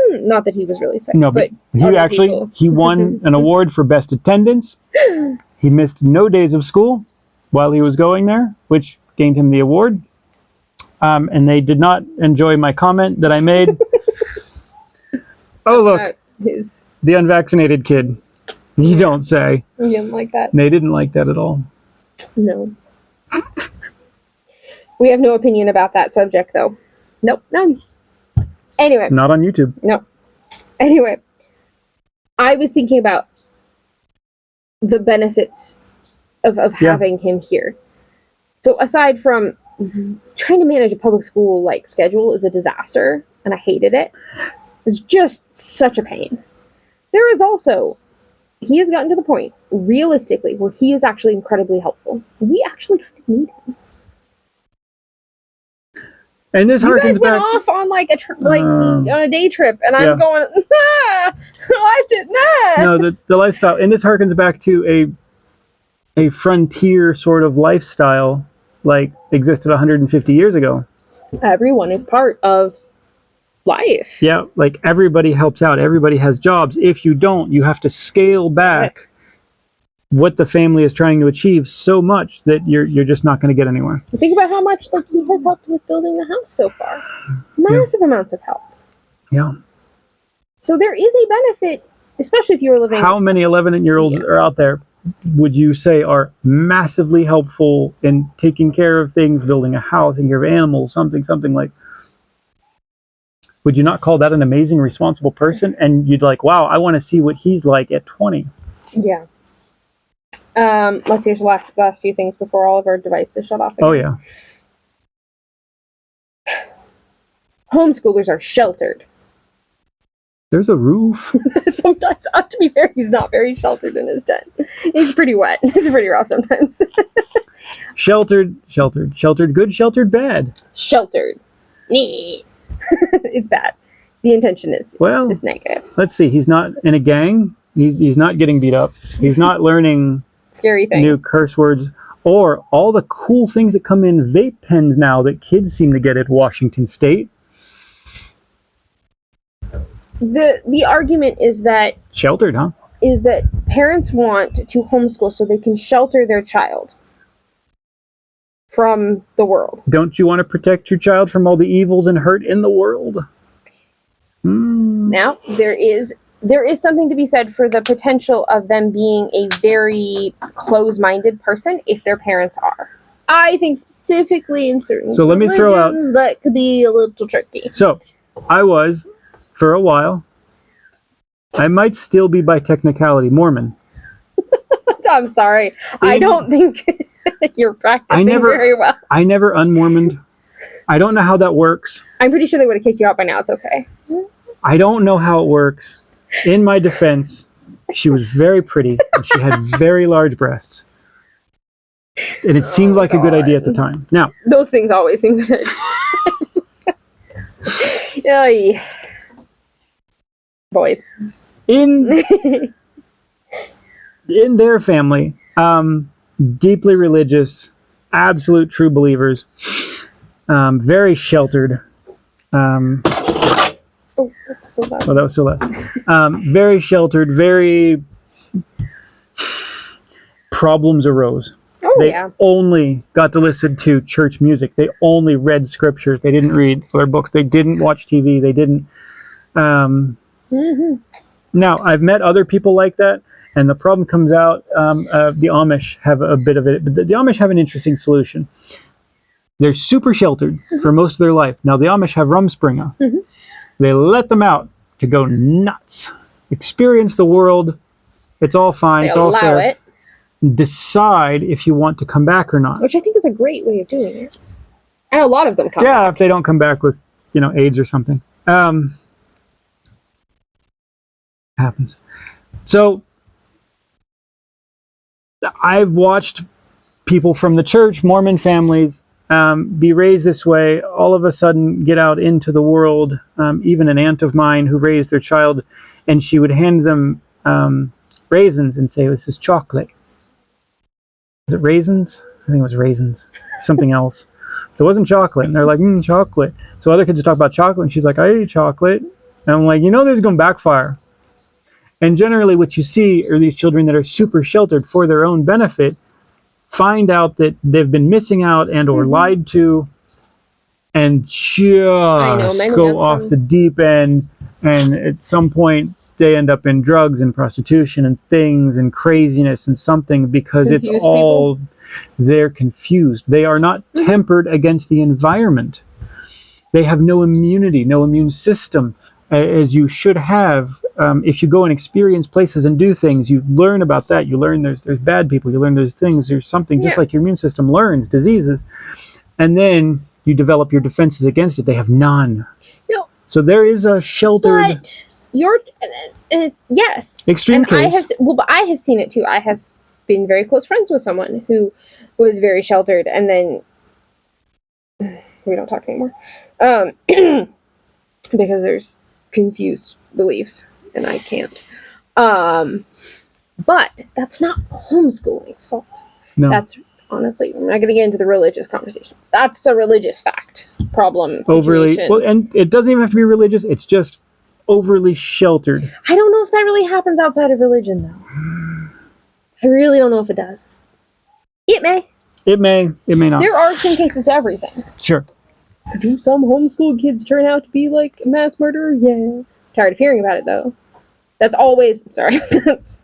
Not that he was really sick. No, but he won an award for best attendance. He missed no days of school while he was going there, which gained him the award. And they did not enjoy my comment that I made. Oh, look. The unvaccinated kid. You don't say. You didn't like that? They didn't like that at all. No. We have no opinion about that subject, though. Nope, none. Anyway. Not on YouTube. No. Anyway. I was thinking about the benefits of having him here. So aside from trying to manage a public school like schedule is a disaster, and I hated it. It's just such a pain. There is also, he has gotten to the point, realistically, where he is actually incredibly helpful. We actually kind of need him. And this You guys harkens went back. off on like on a day trip, and Yeah. I'm going, No, the lifestyle, and this harkens back to a frontier sort of lifestyle like existed 150 years ago. Everyone is part of life. Yeah, like everybody helps out. Everybody has jobs. If you don't, you have to scale back what the family is trying to achieve so much that you're just not going to get anywhere. Think about how much like he has helped with building the house so far. Massive amounts of help. Yeah. So there is a benefit, especially if you're living. How many 11-year-olds are out there, would you say, are massively helpful in taking care of things, building a house, taking care of animals, something like? Would you not call that an amazing, responsible person? And you'd like, wow, I want to see what he's like at 20. Yeah. Let's see the last few things before all of our devices shut off again. Oh, yeah. Homeschoolers are sheltered. There's a roof. Sometimes, to be fair, he's not very sheltered in his den. It's pretty wet. It's pretty rough sometimes. Sheltered, good, sheltered, bad. Sheltered. It's bad. The intention is negative. Let's see. He's not in a gang. He's not getting beat up. He's not learning scary things, new curse words, or all the cool things that come in vape pens now that kids seem to get at Washington State. The argument is that sheltered, huh? Is that parents want to homeschool so they can shelter their child from the world. Don't you want to protect your child from all the evils and hurt in the world? Now, there is something to be said for the potential of them being a very close-minded person if their parents are. I think specifically in certain religions that could be a little tricky. So, I was, for a while, I might still be by technicality Mormon. I'm sorry. I don't think you're practicing very well. I never un-Mormoned. I don't know how that works. I'm pretty sure they would have kicked you out by now. It's okay. I don't know how it works. In my defense, she was very pretty and she had very large breasts. And it seemed like a good idea at the time. Now, those things always seem good. Boy. In their family, deeply religious, absolute true believers, very sheltered. That's so loud. Oh, that was so loud. Very sheltered, very problems arose. They only got to listen to church music. They only read scriptures. They didn't read their books. They didn't watch TV. They didn't. Now, I've met other people like that, and the problem comes out. The Amish have a bit of it. But the Amish have an interesting solution. They're super sheltered for most of their life. Now, the Amish have Rumspringa. They let them out to go nuts, experience the world. It's all fine. It's all fair. It. Decide if you want to come back or not. Which I think is a great way of doing it. And a lot of them come back. Yeah, if they don't come back with, AIDS or something. Happens. So, I've watched people from the church, Mormon families, be raised this way, all of a sudden get out into the world. Even an aunt of mine who raised their child, and she would hand them raisins and say, "This is chocolate." Was it raisins? I think it was raisins. Something else. It wasn't chocolate. And they're like, chocolate. So other kids would talk about chocolate, and she's like, "I ate chocolate." And I'm like, this is going to backfire. And generally what you see are these children that are super sheltered for their own benefit, find out that they've been missing out and or lied to, and just go off the deep end, and at some point they end up in drugs and prostitution and things and craziness and something, because it's all they're confused. They are not tempered against the environment. They have no immunity, no immune system, as you should have. If you go and experience places and do things, you learn about that. You learn there's bad people. You learn there's things. There's something just like your immune system learns diseases, and then you develop your defenses against it. They have none. No. So there is a sheltered. But yes. Extreme case. But I have seen it too. I have been very close friends with someone who was very sheltered, and then We don't talk anymore. Because there's confused beliefs, and I can't. But that's not homeschooling's fault. No. That's honestly, I'm not going to get into the religious conversation. That's a religious fact problem situation. Overly, well, and it doesn't even have to be religious. It's just overly sheltered. I don't know if that really happens outside of religion, though. I really don't know if it does. It may. It may not. There are some cases to everything. Sure. Do some homeschool kids turn out to be like a mass murderer? Yeah. Tired of hearing about it, though. That's always, sorry, that's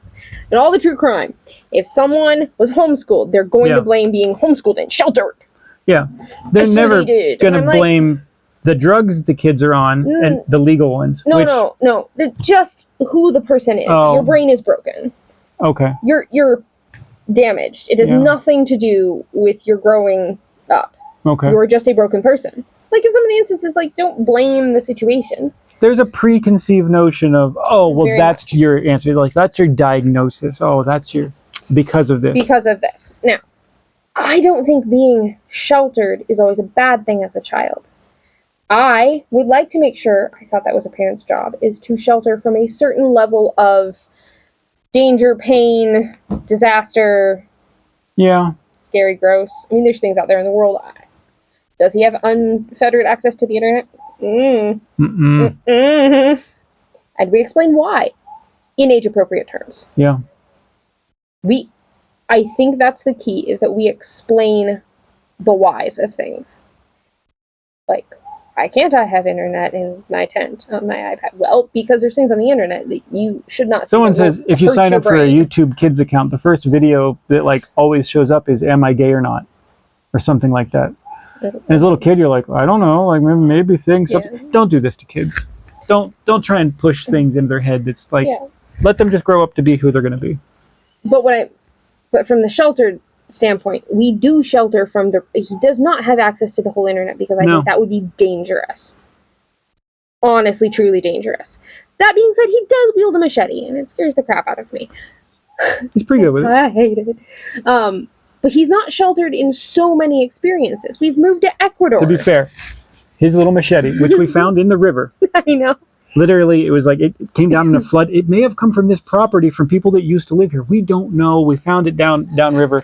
in all the true crime. If someone was homeschooled, they're going to blame being homeschooled and sheltered. Yeah. They're never going to blame the drugs the kids are on and the legal ones. No. Just who the person is. Oh. Your brain is broken. Okay. You're damaged. It has nothing to do with your growing up. Okay. You're just a broken person. Like in some of the instances, like don't blame the situation. There's a preconceived notion of, oh, well, that's your answer. Like that's your diagnosis. Oh, that's your because of this. Because of this. Now, I don't think being sheltered is always a bad thing as a child. I would like to make sure, I thought that was a parent's job, is to shelter from a certain level of danger, pain, disaster. Yeah. Scary, gross. I mean, there's things out there in the world. Does he have unfettered access to the internet? And we explain why in age-appropriate terms. Yeah. I think that's the key, is that we explain the whys of things. Like, why can't I have internet in my tent on my iPad? Well, because there's things on the internet that you should not see. Someone says if you sign up for a YouTube Kids account, the first video that like always shows up is "Am I gay or not?" or something like that. And as a little kid, you're like, I don't know, like maybe things. Yeah. Don't do this to kids. Don't try and push things in their head. It's like let them just grow up to be who they're going to be. But from the sheltered standpoint, we do shelter from he does not have access to the whole internet because I think that would be dangerous. Honestly, truly dangerous. That being said, he does wield a machete, and it scares the crap out of me. He's pretty good with it. I hate it. But he's not sheltered in so many experiences. We've moved to Ecuador. To be fair, his little machete, which we found in the river. I know. Literally, it was like it came down in a flood. It may have come from this property from people that used to live here. We don't know. We found it downriver.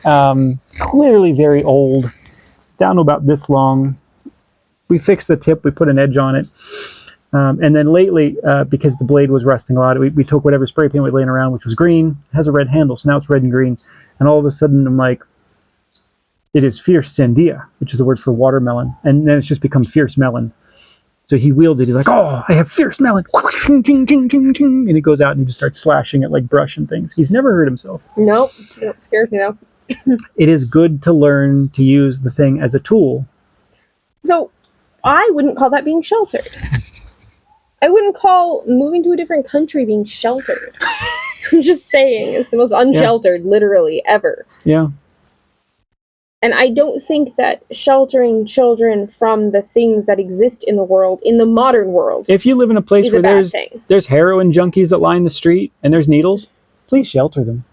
Clearly very old, down to about this long. We fixed the tip. We put an edge on it. And then lately, because the blade was rusting a lot, we took whatever spray paint we laying around, which was green. It has a red handle, so now it's red and green. And all of a sudden, I'm like, it is fierce sandia, which is the word for watermelon. And then it's just become fierce melon. So he wields it. He's like, oh, I have fierce melon. And he goes out and he just starts slashing it like brush and things. He's never hurt himself. Nope. It scares me, though. It is good to learn to use the thing as a tool. So I wouldn't call that being sheltered. I wouldn't call moving to a different country being sheltered. I'm just saying, it's the most unsheltered, literally, ever. Yeah. And I don't think that sheltering children from the things that exist in the world, in the modern world, if you live in a place where there's heroin junkies that line the street and there's needles, please shelter them.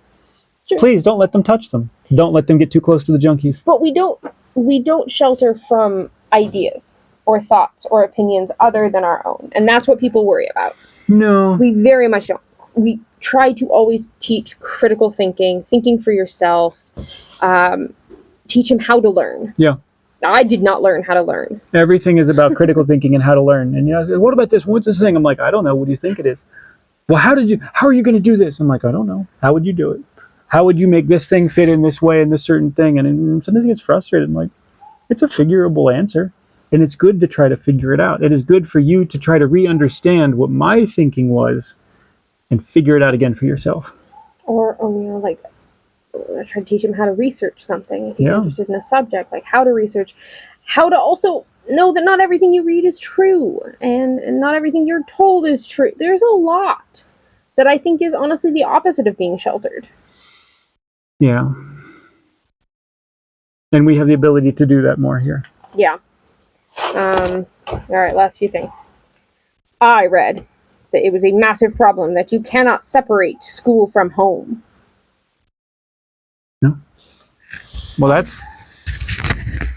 Sure. Please don't let them touch them. Don't let them get too close to the junkies. But we don't shelter from ideas or thoughts or opinions other than our own. And that's what people worry about. No. We very much don't. We try to always teach critical thinking for yourself, teach him how to learn. Yeah. I did not learn how to learn. Everything is about critical thinking and how to learn. And what about this? What's this thing? I'm like, I don't know. What do you think it is? Well, how are you going to do this? I'm like, I don't know. How would you do it? How would you make this thing fit in this way and this certain thing? And sometimes it gets frustrated. I'm like, it's a figurable answer. And it's good to try to figure it out. It is good for you to try to re-understand what my thinking was and figure it out again for yourself. Or like, I try to teach him how to research something. If he's interested in a subject, like how to research, how to also know that not everything you read is true, and not everything you're told is true. There's a lot that I think is honestly the opposite of being sheltered. Yeah. And we have the ability to do that more here. Yeah. All right, last few things. I read that it was a massive problem that you cannot separate school from home. No. Well, that's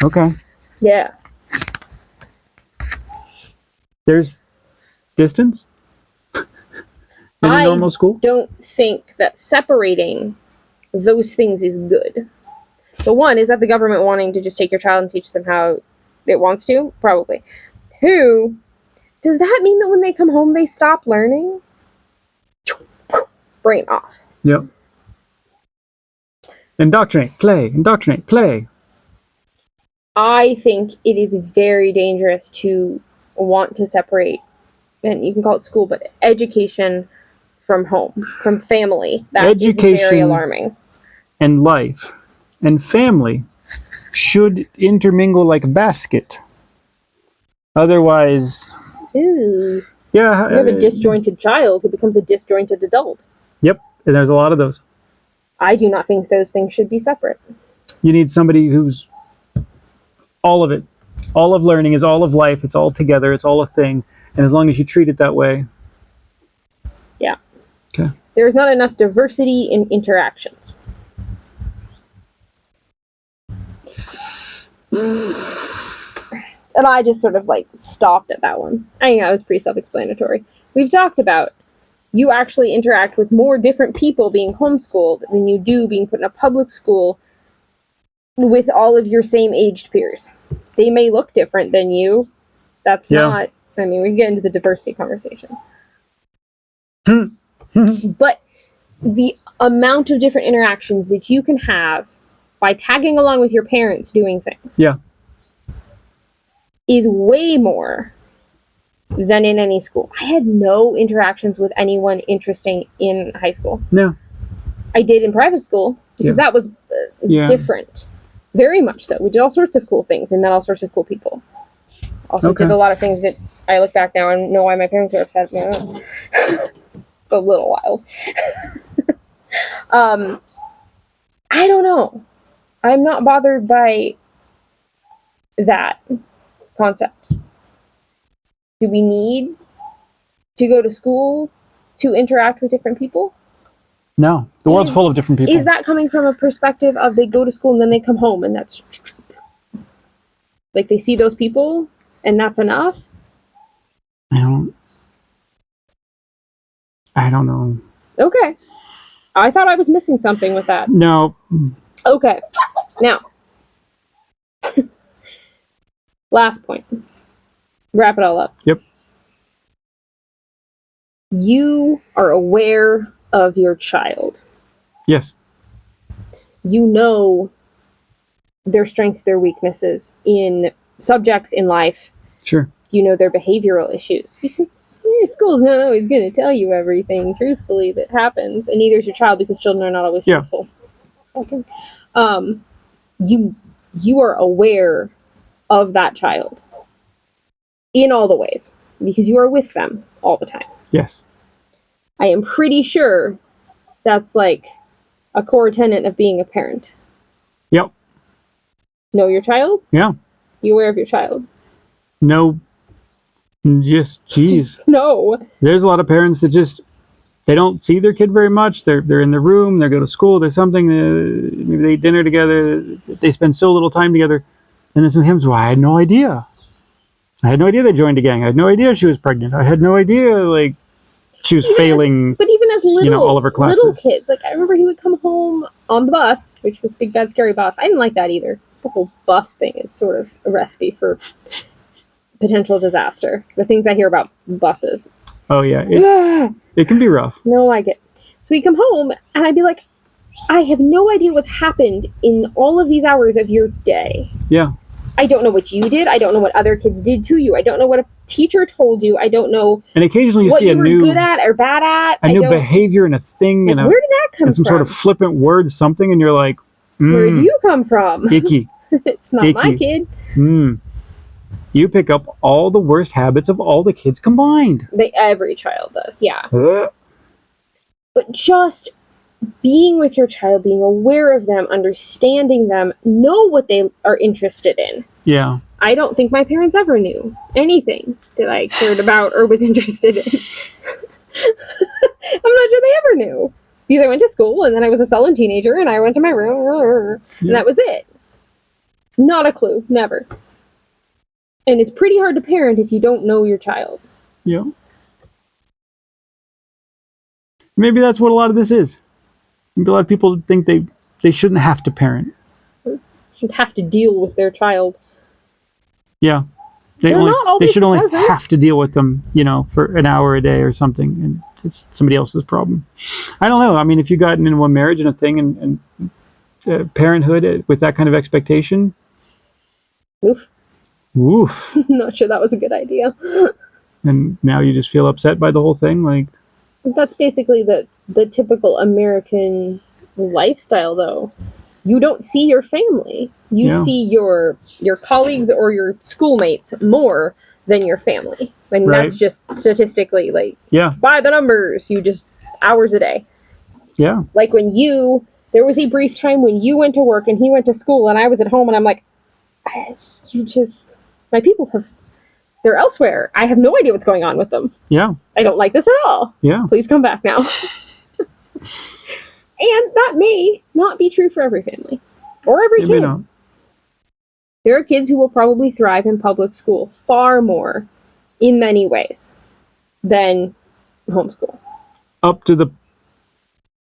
okay. Yeah. There's distance in a normal school. I don't think that separating those things is good. So one, is that the government wanting to just take your child and teach them how it wants to? Probably. Two, does that mean that when they come home they stop learning? Brain off. Yep. Indoctrinate, play. I think it is very dangerous to want to separate, and you can call it school, but education from home, from family. That is very alarming. And life and family should intermingle like a basket. Otherwise... Ooh. Yeah. You have a disjointed child who becomes a disjointed adult. Yep, and there's a lot of those. I do not think those things should be separate. You need somebody who's all of it. All of learning is all of life. It's all together. It's all a thing. And as long as you treat it that way. Yeah. Okay. There's not enough diversity in interactions. And I just sort of like stopped at that one. I think that was pretty self-explanatory. We've talked about you actually interact with more different people being homeschooled than you do being put in a public school with all of your same aged peers. They may look different than you. That's not, I mean, we get into the diversity conversation. But the amount of different interactions that you can have by tagging along with your parents doing things is way more than in any school. I had no interactions with anyone interesting in high school. No. I did in private school because that was different. Very much so. We did all sorts of cool things and met all sorts of cool people. Also did a lot of things that I look back now and know why my parents were upset at me. A little wild. I don't know. I'm not bothered by that concept. Do we need to go to school to interact with different people? No. The world's full of different people. Is that coming from a perspective of they go to school and then they come home and that's... like they see those people and that's enough? I don't know. Okay. I thought I was missing something with that. No. Okay. Now. Last point. Wrap it all up. Yep. You are aware of your child. Yes. You know their strengths, their weaknesses in subjects in life. Sure. You know their behavioral issues because your school's not always going to tell you everything truthfully that happens, and neither is your child because children are not always truthful. Okay. You are aware of that child in all the ways because you are with them all the time. Yes. I am pretty sure that's like a core tenet of being a parent. Yep. Know your child? Yeah. You aware of your child? No. Just, geez. No. There's a lot of parents that just, they don't see their kid very much. They're in the room, they go to school, there's something, maybe they eat dinner together, they spend so little time together. And then sometimes, well, I had no idea. I had no idea they joined a gang. I had no idea she was pregnant. I had no idea, like, she was failing, but even as little, all of her classes. Little kids, like, I remember he would come home on the bus, which was Big Bad Scary Bus. I didn't like that either. The whole bus thing is sort of a recipe for potential disaster. The things I hear about buses. Oh, yeah. It can be rough. No, I get. So he'd come home, and I'd be like, I have no idea what's happened in all of these hours of your day. Yeah. I don't know what you did. I don't know what other kids did to you. I don't know what a teacher told you. I don't know and occasionally you what see you a were new good at or bad at. A new behavior and a thing like, and where did that come and some from? sort of flippant word, something, and you're like, where did you come from? Icky. It's not my kid. You pick up all the worst habits of all the kids combined. Every child does, yeah. But just being with your child, being aware of them, understanding them, know what they are interested in. Yeah. I don't think my parents ever knew anything that I cared about or was interested in. I'm not sure they ever knew. Because I went to school, and then I was a sullen teenager, and I went to my room, and that was it. Not a clue. Never. And it's pretty hard to parent if you don't know your child. Yeah. Maybe that's what a lot of this is. Maybe a lot of people think they shouldn't have to parent. Should have to deal with their child. Yeah. They should only have to deal with them, for an hour a day or something, and it's somebody else's problem. I don't know. I mean, if you got into one marriage and a thing and parenthood with that kind of expectation, oof. Oof. Not sure that was a good idea. And now you just feel upset by the whole thing, like. That's basically the typical American lifestyle, though. You don't see your family. You see your colleagues or your schoolmates more than your family. And that's just statistically, by the numbers, you just hours a day. Yeah. Like there was a brief time when you went to work and he went to school and I was at home and I'm like, my people they're elsewhere. I have no idea what's going on with them. Yeah. I don't like this at all. Yeah. Please come back now. And that may not be true for every family or every kid. There are kids who will probably thrive in public school far more in many ways than homeschool. Up to the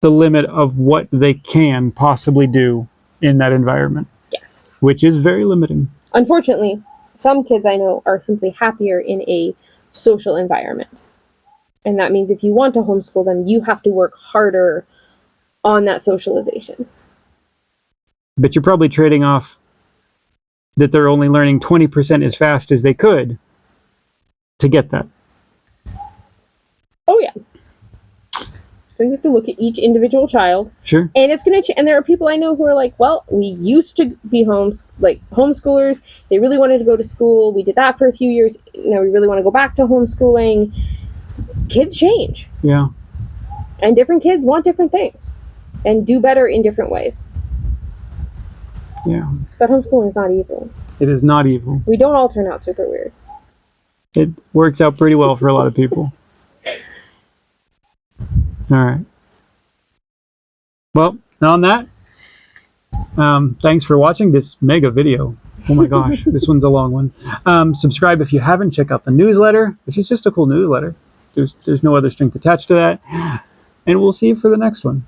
limit of what they can possibly do in that environment. Yes. Which is very limiting. Unfortunately, some kids I know are simply happier in a social environment. And that means if you want to homeschool them, you have to work harder on that socialization. But you're probably trading off that they're only learning 20% as fast as they could to get that. Oh, yeah. So you have to look at each individual child. Sure. And it's going to and there are people I know who are like, well, we used to be homeschoolers. They really wanted to go to school. We did that for a few years. Now we really want to go back to homeschooling. Kids change. Yeah. And different kids want different things and do better in different ways. Yeah. But homeschooling is not evil. It is not evil. We don't all turn out super weird. It works out pretty well for a lot of people. All right. Well, on that, thanks for watching this mega video. Oh my gosh, this one's a long one. Subscribe if you haven't. Check out the newsletter, which is just a cool newsletter. There's no other strings attached to that. And we'll see you for the next one.